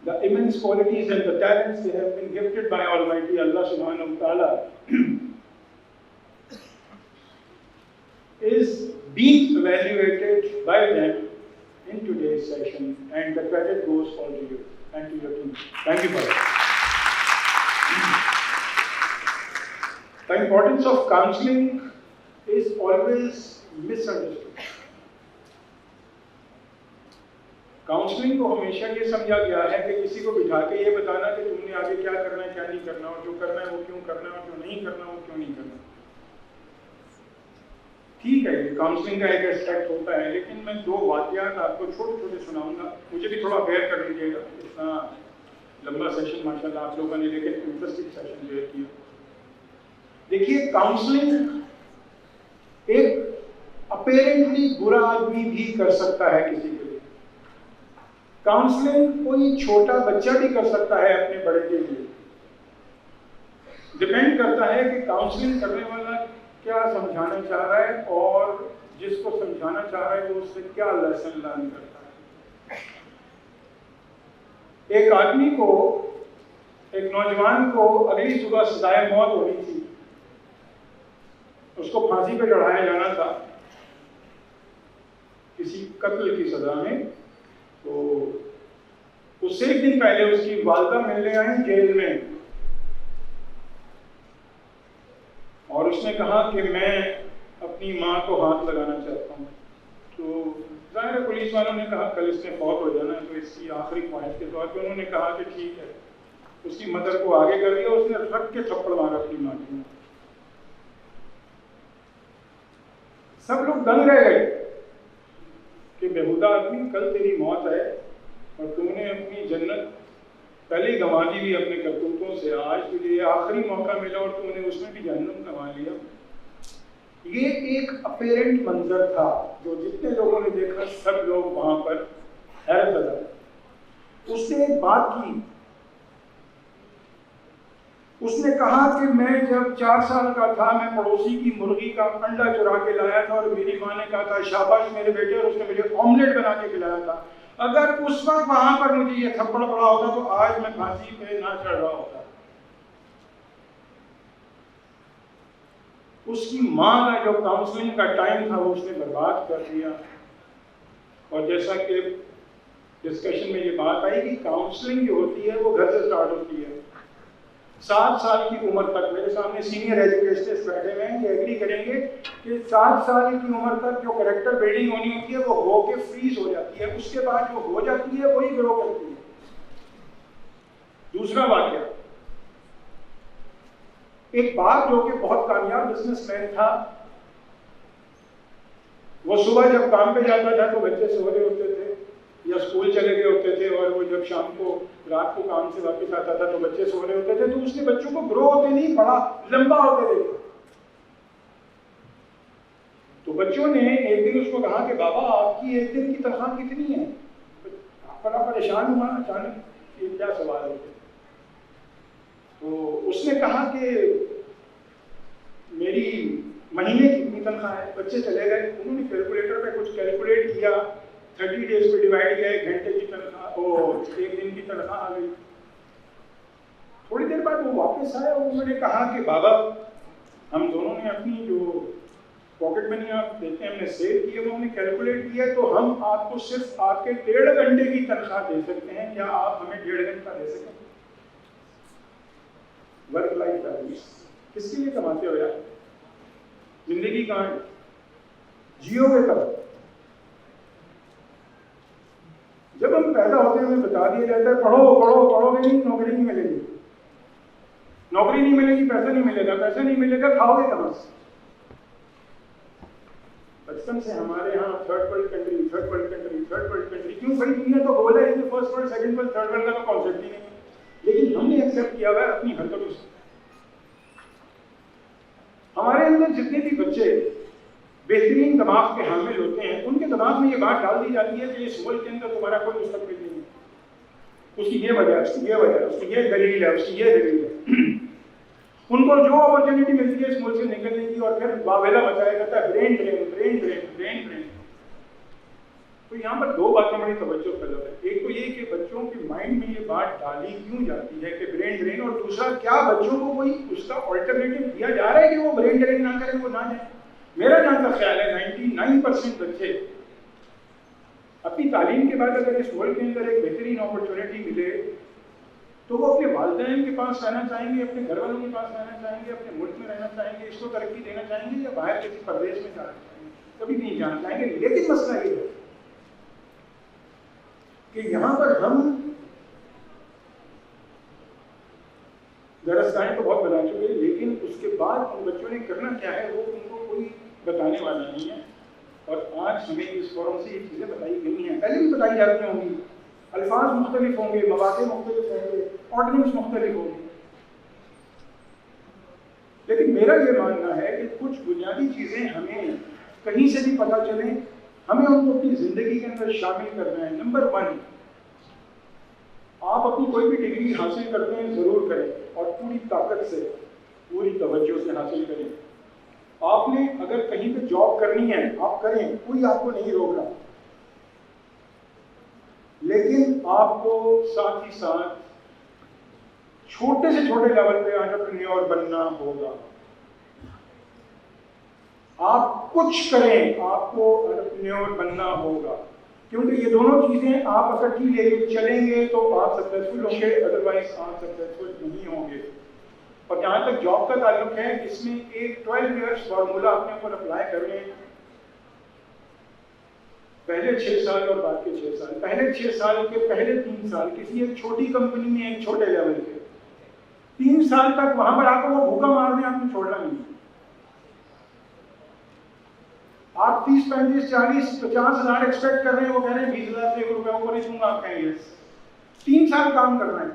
The immense qualities and the talents they have been gifted by Almighty Allah Subhanahu wa Ta'ala is being evaluated by them in today's session, and the credit goes all to you and to your team. Thank you for it. The importance of counseling is always misunderstood. Counselling को हमेशा ये समझा गया है कि किसी को बिठा के ये बताना कि तुमने आगे क्या करना है, क्या नहीं करना, और जो करना है वो क्यों करना है, और जो नहीं करना वो क्यों नहीं करना। ठीक है, काउंसलिंग का एक एस्पेक्ट होता है, लेकिन मैं दो वाक़यात आपको छोटे छोटे सुनाऊंगा। मुझे भी थोड़ा बेयर कर लीजिएगा, इतना लंबा सेशन माशाल्लाह आप लोगों ने लेकिन इंटरेस्टिंग सेशन बेयर किया। देखिए, काउंसलिंग एक अपेरेंटली बुरा आदमी भी कर सकता है किसी के लिए। काउंसलिंग कोई छोटा बच्चा भी कर सकता है अपने बड़े के लिए। डिपेंड करता है कि काउंसलिंग करने वाला क्या समझाना चाह रहा है और जिसको समझाना चाह रहा है वो उससे क्या लेसन लर्न करता है। एक आदमी को, एक नौजवान को अगली सुबह सजाए मौत होनी थी, उसको फांसी पे चढ़ाया जाना था किसी कत्ल की सजा में। तो उससे एक दिन पहले उसकी वालिदा मिलने आई जेल में, और उसने कहा कि मैं अपनी माँ को हाथ लगाना चाहता हूँ। तो जाहिर है पुलिस वालों ने कहा कल इसने फौत हो जाना है, तो इसकी आखिरी ख्वाहिश के तौर पे उन्होंने कहा कि ठीक है। उसकी मदर को आगे कर दिया, उसने रख के थप्पड़ मारा अपनी माँ की। सब लोग दंग रह गए कि बेहुदा आदमी, कल तेरी मौत है और तुमने अपनी जन्नत पहले ही गंवा दी अपने करतूतों से, आज तुझे आखिरी मौका मिला और तुमने उसमें भी जहन्नम गंवा लिया। ये एक अपेरेंट मंजर था जो जितने लोगों ने देखा सब लोग वहां पर हैरत लगा। उसने एक बात की, उसने कहा कि मैं जब 4 साल का था, मैं पड़ोसी की मुर्गी का अंडा चुरा के लाया था और मेरी माँ ने कहा था शाबाश मेरे बेटे, और उसने मुझे ऑमलेट बना के खिलाया था। अगर उस वक्त वहां पर मुझे ये थप्पड़ पड़ा होता तो आज मैं फांसी पे ना चढ़ रहा होता। उसकी माँ का जो काउंसलिंग का टाइम था वो उसने बर्बाद कर दिया। और जैसा कि डिस्कशन में ये बात आई कि काउंसलिंग जो होती है वो घर से स्टार्ट होती है। 7 साल की उम्र तक, मेरे सामने सीनियर एजुकेशनिस्ट बैठे हुए हैं, ये एग्री करेंगे कि 7 साल की उम्र तक जो कैरेक्टर बिल्डिंग होनी होती है वो होके फ्रीज हो जाती है, उसके बाद जो हो जाती है वही ग्रो करती है। दूसरा वाक्य, एक बाप जो कि बहुत कामयाब बिजनेसमैन था, वो सुबह जब काम पे जाता था तो बच्चे सो रहे होते थे या स्कूल चले गए होते थे, और वो जब शाम को रात को काम से वापस आता था तो बच्चे सो रहे होते थे। तो उसने बच्चों को ग्रो होते नहीं, बड़ा लंबा होते देखा। बच्चों ने एक दिन उसको कहा कि बाबा आपकी एक दिन की तनख्वाह कितनी है? बड़ा परेशान हुआ अचानक, ये क्या सवाल है। तो उसने कहा कि मेरी महीने की इतनी तनख्वाह है। बच्चे चले गए, उन्होंने कैलकुलेटर पे कुछ कैलकुलेट किया, 30 डेज पे डिवाइड किया, 1 घंटे की तनख्वाह और 1 दिन की तनख्वाह आ गई। थोड़ी देर बाद वो वापस आया और उन्होंने कहा कि बाबा हम दोनों ने अपनी जो पॉकेट मनी आप देते हैं हमने सेव किए, वो हमने कैलकुलेट किया, तो हम आपको सिर्फ आपके 1.5 घंटे की तनख्वाह दे सकते हैं, क्या आप हमें 1.5 घंटा दे सकते हैं? वर्क लाइफ बैलेंस किसके लिए कमाते हो यार? जिंदगी कहाँ है? जियोगे कब? जब हम पैदा होते हैं हमें बता दिया जाता है पढ़ो पढ़ो, पढ़ोगे नहीं नौकरी नहीं मिलेगी, नौकरी नहीं मिलेगी पैसा नहीं मिलेगा, पैसा नहीं मिलेगा खाओगे कहाँ से? बचपन से हमारे यहाँ third world country, third world country, third world country, क्यों बड़ी दुनिया तो बोला है, इसमें first world, second world, third world का तो कॉन्सेप्ट ही नहीं है, लेकिन हमने एक्सेप्ट किया हुआ है अपनी हरकतों से। हमारे अंदर जितने भी बच्चे बेहतरीन दिमाग के हामिल होते हैं, उनके दिमाग में ये बात डाल दी जाती है कि इस मुल्क के अंदर तुम्हारा कोई मुस्तकबिल नहीं है, उसकी ये वजह, उसकी ये वजह, उसकी ये दलील है, उसकी ये दलील है। उनको जो अपॉर्चुनिटी मिलती है इस मुल्क से निकलने की और फिर बावेला मचाया जाता है brain drain, brain drain, brain drain. तो यहाँ पर 2 बातों में तवज्जो तलब है। एक तो ये कि बच्चों के माइंड में ये बात डाली क्यों जाती है कि ब्रेन ड्रेन, और दूसरा क्या बच्चों को कोई उसका ऑल्टरनेटिव दिया जा रहा है कि वो ब्रेन ड्रेन ना करें, वो ना जाए। मेरा जहाँ तक ख्याल है 99% बच्चे अपनी तालीम के बाद अगर इस मुल्क के अंदर एक बेहतरीन अपॉर्चुनिटी मिले तो वो अपने वालिदैन के पास रहना चाहेंगे, अपने घर वालों के पास रहना चाहेंगे, अपने मुल्क में रहना चाहेंगे, इसको तरक्की देना चाहेंगे, या बाहर किसी प्रदेश में जाना चाहेंगे, कभी नहीं जाना चाहेंगे। लेकिन मसला ये है कि यहाँ पर हम दरअसल तो बहुत बना चुके हैं, लेकिन उसके बाद उन बच्चों ने करना क्या है वो उनको कोई बताने वाला नहीं है। और आज हमें इस फोरम से ये चीज़ें बताई गई हैं, पहले भी बताई जाती होंगी, अल्फाज मुख्तलिफ होंगे, मवाक़े मुख्तलिफ होंगे, ऑर्डिनेंस मुख्तलिफ होंगे, लेकिन मेरा ये मानना है कि कुछ बुनियादी चीज़ें हमें कहीं से भी पता चलें, हमें उनको अपनी ज़िंदगी के अंदर शामिल करना है। नंबर 1, आप अपनी कोई भी डिग्री हासिल करते हैं ज़रूर करें और पूरी ताकत से, पूरी तवज्जो से हासिल करें। आपने अगर कहीं पे जॉब करनी है आप करें, कोई आपको नहीं रोक रहा, लेकिन आपको साथ ही साथ छोटे से छोटे लेवल पे एंटरप्रेन्योर बनना होगा। आप कुछ करें, आपको एंटरप्रेन्योर बनना होगा, क्योंकि ये दोनों चीजें आप इकट्ठी लेके चलेंगे तो आप सक्सेसफुल होंगे, अदरवाइज आप सक्सेसफुल नहीं होंगे। और जहाँ तक जॉब का ताल्लुक है, इसमें एक 12 ईयर्स फार्मूला अपने ऊपर अप्लाई कर लें, पहले 6 साल और बाद के 6 साल। पहले 6 साल के पहले 3 साल किसी एक छोटी कंपनी में एक छोटे लेवल पे 3 साल तक वहां पर आपको वो भूखा मारने आपने छोड़ना नहीं। आप 30, 35, 40, 50 हज़ार एक्सपेक्ट कर रहे हैं, वो कह रहे हैं 20 हज़ार से 1 रुपया ऊपर ही दूंगा, आप कहेंगे 3 साल काम करना है,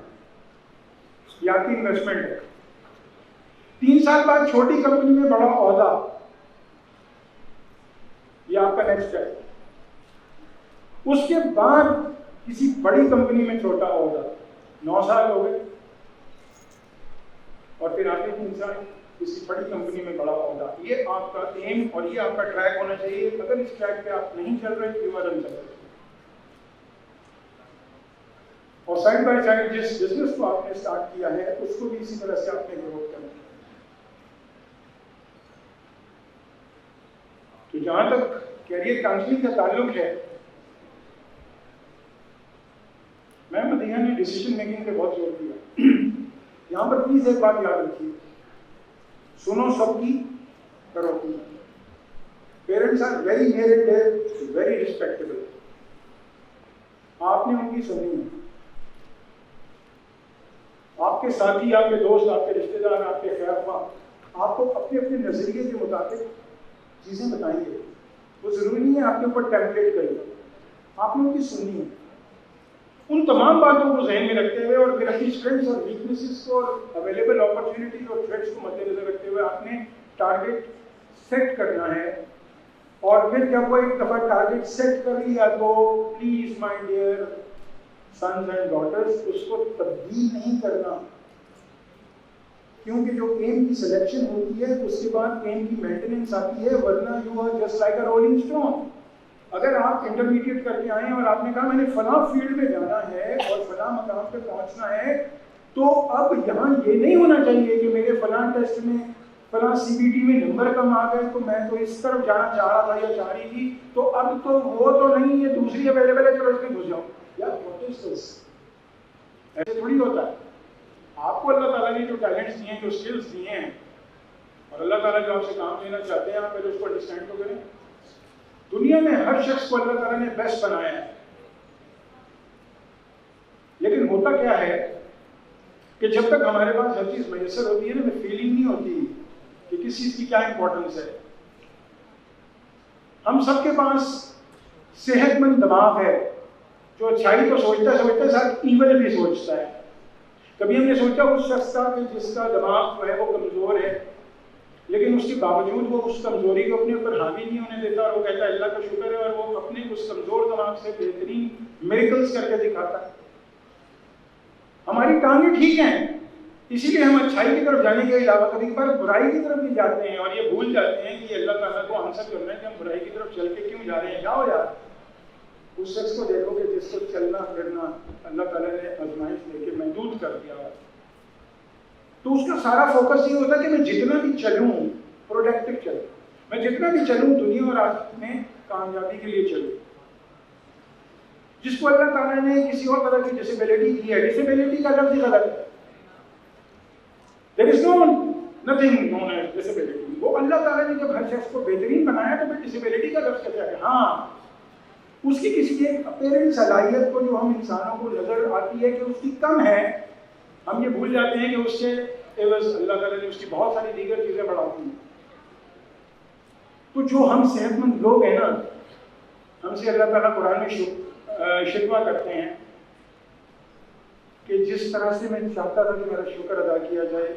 ये आपकी इन्वेस्टमेंट है। 3 साल बाद छोटी कंपनी में बड़ा ओहदा, ये आपका नेक्स्ट है। उसके बाद किसी बड़ी कंपनी में छोटा ओहदा, 9 साल हो गए, और फिर आगे 3 साल किसी बड़ी कंपनी में बड़ा ओहदा। ये आपका एम और ये आपका ट्रैक होना चाहिए। अगर इस ट्रैक पे आप नहीं चल रहे, यू आर अनसक्सेसफुल। और साइड बाय साइड जिस बिजनेस को आपने स्टार्ट किया है उसको भी इसी तरह से आपने ग्रोथ करना है। तो जहां तक कैरियर काउंसलिंग का ताल्लुक है, मैम मदीहा ने डिसीजन मेकिंग पे बहुत जोर दिया। यहाँ पर प्लीज एक बात याद रखिए, सुनो सबकी, करो अपनी। Parents are very merited, very respectable, आपने उनकी सुननी है। आपके साथी, आपके दोस्त, आपके रिश्तेदार, आपके खैरख्वाह आपको अपने अपने नजरिए के मुताबिक चीजें बताएंगे, वो जरूरी नहीं है आपके ऊपर टेम्पलेट करें, आपने उनकी सुननी है। उन तमाम बातों को जहन में रखते हुए और फिर अपनी स्ट्रेंथ्स और वीकनेसेस को और अवेलेबल अपॉर्चुनिटीज और थ्रेट्स को मद्देनजर रखते हुए आपने टारगेट सेट करना है और फिर जब वो एक दफ़ा टारगेट सेट कर लिया तो please my dear sons and daughters उसको तब्दील नहीं करना, क्योंकि जो एम की सिलेक्शन होती है उसके बाद एम की मेंटेनेंस आती है, वरना you are just like a rolling stone. अगर आप इंटरमीडिएट करके आए और आपने कहा मैंने फलां फील्ड में जाना है और फलां मकाम पे पहुंचना है, तो अब यहाँ ये नहीं होना चाहिए कि मेरे फलां टेस्ट में फलां सीबीटी में नंबर कम आ गए तो मैं तो इस तरफ जाना चाह रहा था या चाह रही थी, तो अब तो वो तो नहीं है, दूसरी अवेलेबल है, चलो इसमें घुस जाओ। यार व्हाट इज दिस? ऐसे थोड़ी होता है। आपको अल्लाह ताला ने जो टैलेंट्स दिए हैं, जो स्किल्स दिए हैं, और अल्लाह ताला जो आपसे काम लेना चाहते हैं, आप पहले उसको अंडरस्टैंड तो करें। दुनिया में हर शख्स को अल्लाह ताला ने बेस्ट बनाया है, लेकिन होता क्या है कि जब तक हमारे पास हर चीज मैसर होती है ना, हमें फीलिंग नहीं होती कि किस चीज की क्या इंपॉर्टेंस है। हम सबके पास सेहतमंद दिमाग है जो अच्छाई तो सोचता सोचता साथ ईवल भी सोचता है। कभी हमने सोचा उस शख्स का कि जिसका दिमाग जो है वो कमजोर है, लेकिन उसके बावजूद वो उस कमजोरी को अपने ऊपर हावी नहीं होने देता और वो कहता है अल्लाह का शुक्र है, और वो अपने उस कमजोर दिमाग से बेहतरीन मिरेकल्स करके दिखाता है। हमारी टांगें ठीक हैं, इसीलिए हम अच्छाई की तरफ जाने के अलावा कभी पर बुराई की तरफ भी जाते हैं और ये भूल जाते हैं कि अल्लाह ताला को आंसर करना है कि हम बुराई की तरफ चल के क्यों जा रहे हैं। जाओ यार, उस शख्स को देखो कि जिसको चलना फिरना अल्लाह ताला ने आजमाइश देके महदूद कर दिया, तो उसका सारा फोकस ये होता है कि मैं जितना भी चलूँ प्रोडक्टिव चलूँ, मैं जितना भी चलूँ दुनिया और आखिरत में कामयाबी के लिए चलूँ। जिसको अल्लाह ताला ने किसी और तरह की डिसेबिलिटी दी है, डिसेबिलिटी का लफ्ज़ गलत है, there is nothing known as disability. वो अल्लाह ताला ने जब हर शख्स को बेहतरीन बनाया तो फिर डिसेबिलिटी का लफ्ज़ कैसे है? हाँ, उसकी किसी एक अपेरेंट सलाहियत को जो हम इंसानों को नजर आती है कि उसकी कम है, हम ये भूल जाते हैं कि उससे एवज अल्लाह ताला ने उसकी बहुत सारी दीगर चीजें बढ़ाती हैं। तो जो हम सेहतमंद लोग हैं ना, हमसे अल्लाह ताला कुरान में शिकवा करते हैं कि जिस तरह से मैं चाहता था कि मेरा शुक्र अदा किया जाए,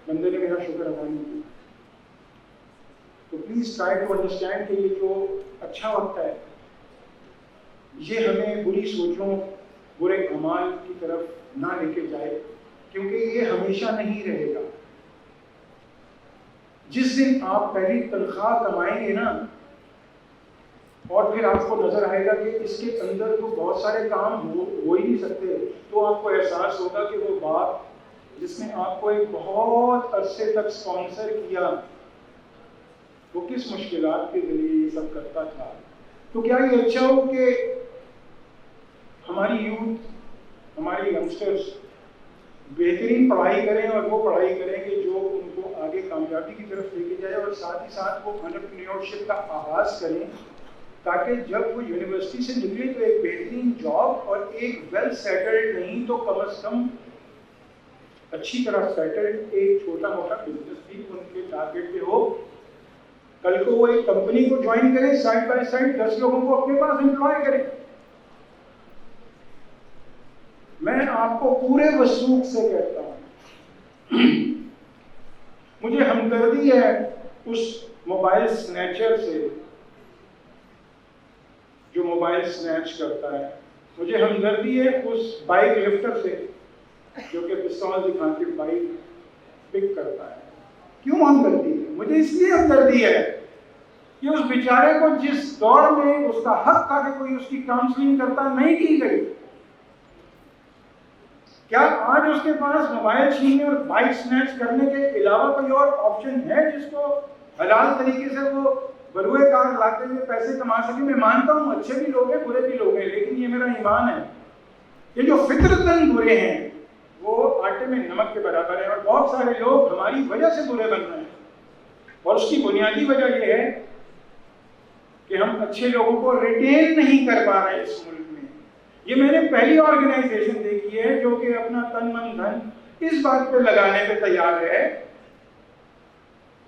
बंदे ने मेरा शुक्र अदा नहीं किया। तो प्लीज ट्राई टू अंडरस्टैंड कि ये जो अच्छा वक्त है ये हमें बुरी सोचों बुरे अमाल की तरफ ना लेके जाए, क्योंकि ये हमेशा नहीं रहेगा। जिस दिन आप पहली तनख्वाह कमाएंगे ना और फिर आपको नजर आएगा कि इसके अंदर तो बहुत सारे काम हो ही नहीं सकते, तो आपको एहसास होगा कि वो बाप जिसने आपको एक बहुत अरसे तक स्पॉन्सर किया वो किस मुश्किलात के जरिए ये सब करता था। तो क्या ये अच्छा हो कि हमारी यूथ, हमारी यंगस्टर्स बेहतरीन पढ़ाई करें और वो पढ़ाई करेंगे जो उनको आगे कामयाबी की तरफ लेके जाए, और साथ ही साथ वो एंटरप्रेन्योरशिप का आगाज करें ताकि जब वो यूनिवर्सिटी से निकले तो एक बेहतरीन जॉब और एक वेल सेटल्ड नहीं तो कम अज कम अच्छी तरह सेटल्ड एक छोटा मोटा बिजनेस भी उनके टारगेट पे हो। कल को वो एक कंपनी को ज्वाइन करें, साइड बाय साइड 10 लोगों को अपने पास एम्प्लॉय करें। मैं आपको पूरे वसूख से कहता हूं, मुझे हमदर्दी है उस मोबाइल स्नैचर से जो मोबाइल स्नैच करता है, मुझे हमदर्दी है उस बाइक लिफ्टर से जो कि पिस्तौल दिखा के बाइक पिक करता है। क्यों हमदर्दी है? मुझे इसलिए हमदर्दी है कि उस बेचारे को जिस दौर में उसका हक था कि कोई उसकी काउंसलिंग करता नहीं की गई, क्या आज उसके पास मोबाइल छीनने और बाइक स्नैच करने के अलावा कोई और ऑप्शन है जिसको हलाल तरीके से वो बरुए कार लाते हुए पैसे कमा सके? मैं मानता हूँ अच्छे भी लोग हैं बुरे भी लोग हैं, लेकिन ये मेरा ईमान है ये जो फितरतन बुरे हैं वो आटे में नमक के बराबर है, और बहुत सारे लोग हमारी वजह से बुरे बन रहे हैं। और उसकी बुनियादी वजह यह है कि हम अच्छे लोगों को रिटेन नहीं कर पा रहे इस मुल्क में। ये मैंने पहली ऑर्गेनाइजेशन देखी है जो कि अपना तन मन धन इस बात पे लगाने पे तैयार है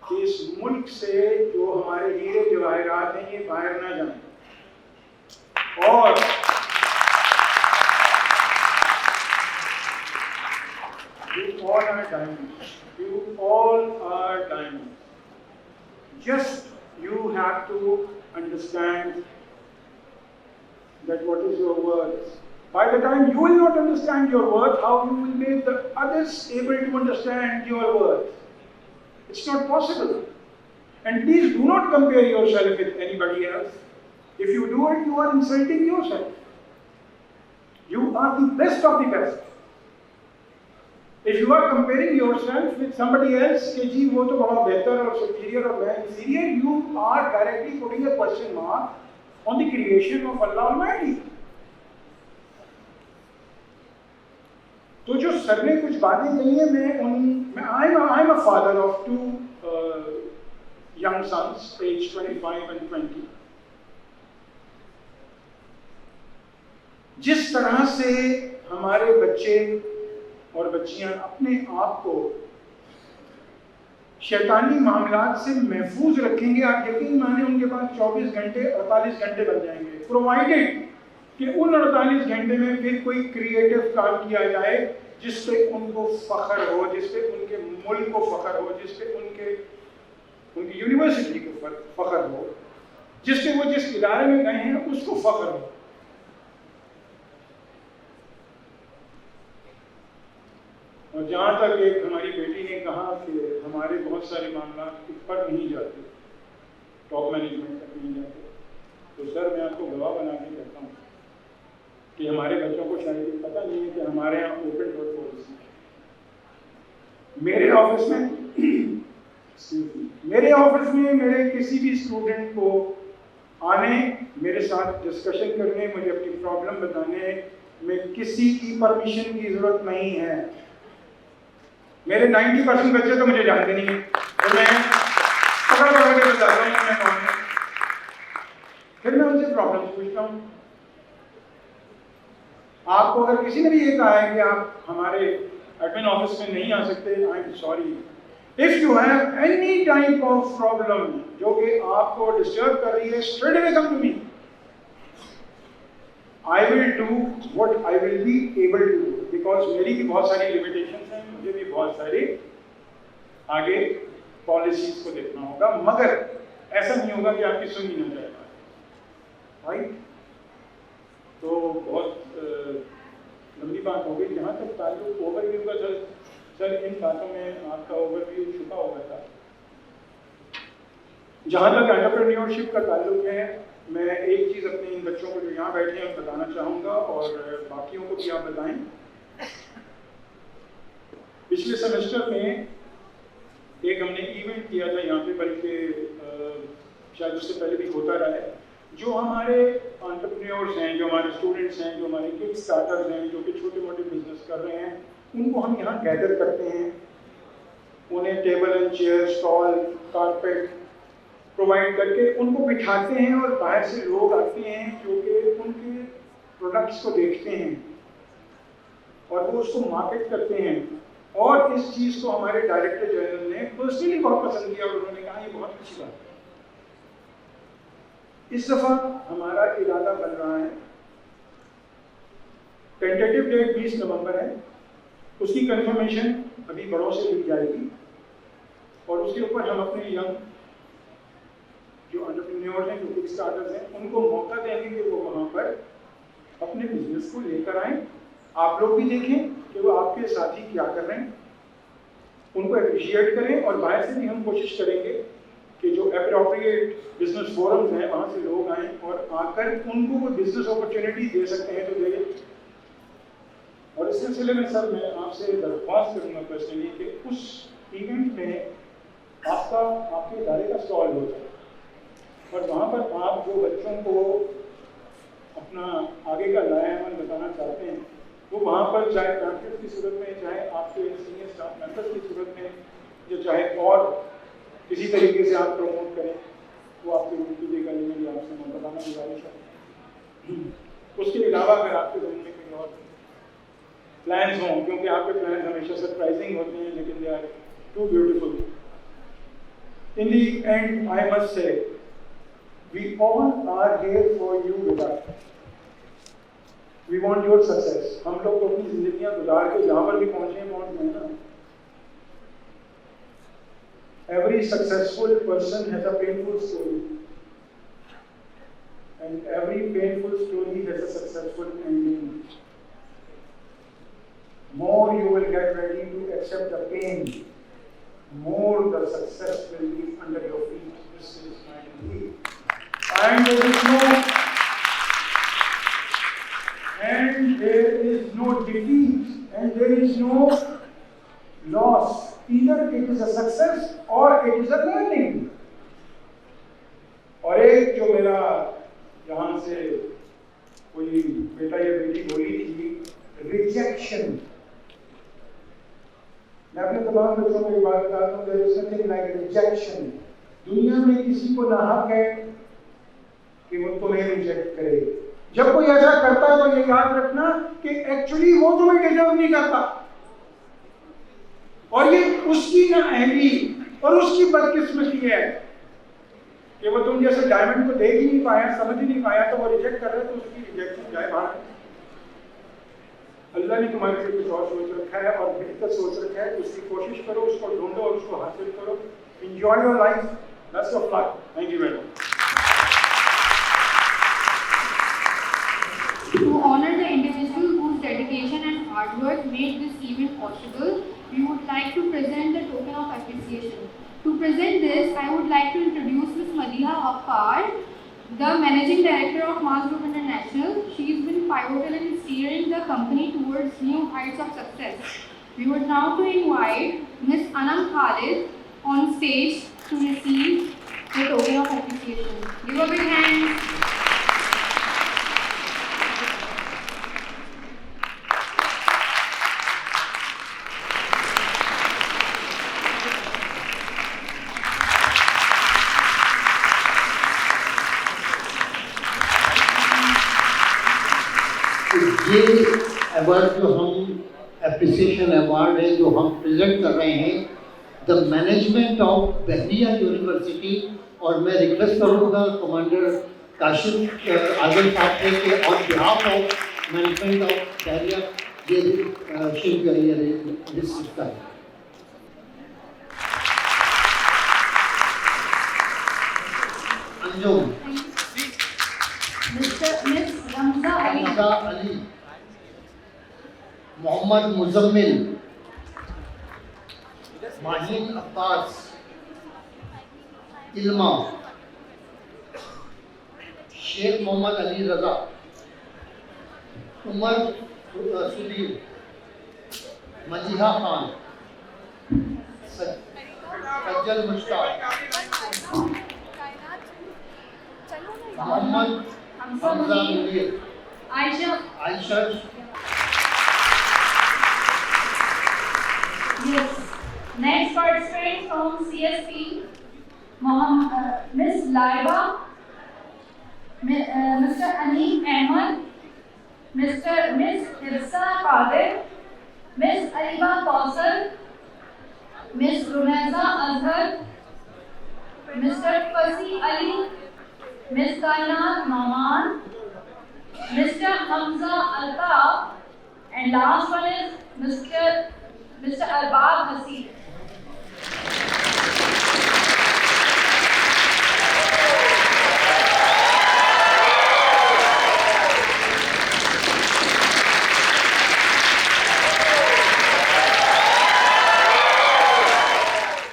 कि इस मुल्क से जो हमारे हीरे जवाहरात हैं ये बाहर ना जाए। और you all are diamonds. You all are diamonds. Just you have to understand that what is your worth. By the time you will not understand your worth, how you will make the others able to understand your worth? It's not possible. And please do not compare yourself with anybody else. If you do it, you are insulting yourself. You are the best of the best. If you are comparing yourself with somebody else, कि जी वो तो बड़ा बेहतर और superior और मैं inferior, you are directly putting a question mark on the creation of Allah Almighty. तो जो सर ने कुछ बातें कही है, I'm a father of two young sons, aged 25 and 20. जिस तरह से हमारे बच्चे और बच्चियां अपने आप को शैतानी मामलात से महफूज रखेंगे, आप यकीन माने उनके पास 24 घंटे 48 घंटे बन जाएंगे, प्रोवाइडेड कि उन 48 घंटे में फिर कोई क्रिएटिव काम किया जाए जिस पे उनको फख्र हो, जिस पे उनके मुल्क को फख्र हो, जिस पे उनकी यूनिवर्सिटी को फख्र हो, जिस पे वो जिस इदारे में गए हैं उसको फख्र हो। और जहाँ तक एक हमारी बेटी ने कहा कि हमारे बहुत सारे मामला ऊपर नहीं जाते, टॉप मैनेजमेंट तक नहीं जाते, तो सर मैं आपको गवाह बना के कहता हूँ कि हमारे बच्चों को शायद पता नहीं है कि हमारे यहाँ ओपन डोर पॉलिसी है। मेरे ऑफिस में मेरे किसी भी स्टूडेंट को आने, मेरे साथ डिस्कशन करने, मुझे अपनी प्रॉब्लम बताने में किसी की परमिशन की जरूरत नहीं है। मेरे 90% बच्चे तो मुझे जानते नहीं है, तो मैं पकड़ के बताता हूँ मैं कौन हूँ, फिर मैं उनसे प्रॉब्लम पूछता हूँ। आपको अगर किसी ने भी ये कहा है कि आप हमारे एडमिन ऑफिस में नहीं आ सकते, I am sorry. If you have any type of problem जो कि आपको डिस्टर्ब कर रही है, straight away come to me. I will do what I will be able to do, because मेरी भी बहुत सारी लिमिटेशंस हैं, मुझे भी बहुत सारी आगे पॉलिसीज को देखना होगा, मगर ऐसा नहीं होगा कि आपकी सुनी ना जाए, राइट? तो बहुत लंबी बात हो गई। जहाँ तक ताल्लुक ओवरव्यू का, सर इन बातों में आपका ओवरव्यू छुपा हुआ था। जहाँ तक एंटरप्रेन्योरशिप का ताल्लुक है, मैं एक चीज़ अपने इन बच्चों को जो यहाँ बैठे हैं बताना चाहूँगा और बाकियों को भी आप बताएं। पिछले सेमेस्टर में एक हमने इवेंट किया था यहाँ पे, बल्कि शायद उससे पहले भी होता रहा है। जो हमारे एंटरप्रेन्योर्स हैं, जो हमारे स्टूडेंट्स हैं, जो हमारे किड स्टार्टर्स हैं, जो कि छोटे मोटे बिजनेस कर रहे हैं, उनको हम यहाँ गैदर करते हैं। उन्हें table and chair, stall, carpet provide करके उनको बिठाते हैं और बाहर से लोग आते हैं जो कि उनके प्रोडक्ट्स को देखते हैं और वो उसको मार्केट करते हैं। और इस चीज़ को हमारे डायरेक्टर जनरल ने पर्सनली बहुत पसंद किया और उन्होंने कहा ये बहुत अच्छी बात है। इस दफ़ा हमारा इरादा बन रहा है, टेंटेटिव डेट 20 नवंबर है, उसकी कंफर्मेशन अभी बड़ों से ली जाएगी और उसके ऊपर हम अपने यंग जो एंटरप्रेन्योर्स हैं, जो किक स्टार्टर्स हैं, उनको मौका देंगे कि वो वहाँ पर अपने बिजनेस को लेकर आएँ। आप लोग भी देखें कि वो आपके साथी क्या कर रहे हैं, उनको अप्रिशिएट करें और बाहर से भी हम कोशिश करेंगे कि जो अप्रोप्रिएट बिजनेस फोरम्स हैं वहाँ से लोग आएँ और आकर उनको वो बिजनेस अपॉर्चुनिटी दे सकते हैं तो दे। और इस सिलसिले में सर मैं आपसे दरख्वास्त करूँगा पर्सनली कि उस इवेंट में आपके इदारे का स्टॉल हो जाए और वहाँ पर आप जो बच्चों को अपना आगे का लाया अमल बताना चाहते हैं वो वहाँ पर चाहे पैम्फलेट की सूरत में, चाहे आपके सीनियर स्टाफ मेंबर्स की सूरत में, जो चाहे और किसी तरीके से आप प्रमोट करें, वो आपके कीजिएगा। मेरी आपसे मैं बताना गुजारिश है। उसके अलावा अगर आपके जमीन में कोई और प्लान्स हों, क्योंकि आपके प्लान्स हमेशा सरप्राइजिंग होते हैं लेकिन they are too beautiful. In the end I must say we all are here for you with us. We want your success. हम लोग तो अपनी जिंदगियां गुजार के जहाँ पर भी पहुँचे हैं ना। Every successful person has a painful story. And every painful story has a successful ending. More you will get ready to accept the pain, more the success will be under your feet. This is my belief. And there is no defeat, and there is no loss. Either it is a success or it is a learning. और एक जो मेरा यहाँ से कोई बेटा या बेटी बोली थी, रिजेक्शन। मैं अपने तमाम बच्चों को एक बात बताता हूँ, there is nothing like rejection. दुनिया में किसी को ना हक है कि वो तुम्हें रिजेक्ट करे। जब कोई ऐसा करता है तो ये याद रखना कि एक्चुअली वो तुम्हें डिजर्व नहीं करता, और ये उसकी नाअहली और उसकी बदकिस्मती है कि वो तुम जैसे डायमंड को देख ही नहीं पाया, समझ ही नहीं पाया, तो वो रिजेक्ट कर रहे, तो उसकी रिजेक्शन जाए बाहर। अल्लाह ने तुम्हारे लिए कुछ और सोच रखा है और बेहतर सोच रखा है, उसकी कोशिश करो, उसको ढूंढो और उसको हासिल करो। Enjoy your life, best of luck. Thank you very much. To honor the individual whose dedication and hard work made this event possible, we would like to present the token of appreciation. To present this, I would like to introduce Ms. Madiha Affar, the Managing Director of Mars Group International. She has been pivotal in steering the company towards new heights of success. We would now to invite Ms. Anam Khalid on stage to receive the token of appreciation. Give a big hand. ये award जो हम appreciation award है जो हम present कर रहे हैं the management of Bahria university, और मैं रिक्वेस्ट करूँगा कमांडर काशिफ आजम साहब से कि on behalf of management of Bahria ये शिव करियर डिस्ट्रिक्ट का है। Anjum miss Ramza Ali, Mohammad Muzammil, Mahin Abbas, Ilma, Sheikh Mohammad Ali Raza, Umar Sudhir, Maziha Khan, Sajjal Mushtaq, Mohammad Hamza Munir, Ayesha. Yes. Next participant from CSP, Miss Laiba, Mr. Aneem Ahmed, Miss Hifsa Qadir, Miss Ariba Kausar, Miss Rumaiza Azhar, Mr. Fasi Ali, Miss Kainat Maman, Mr. Hamza Altaf, and last one is Mr. Arbab Haseeb.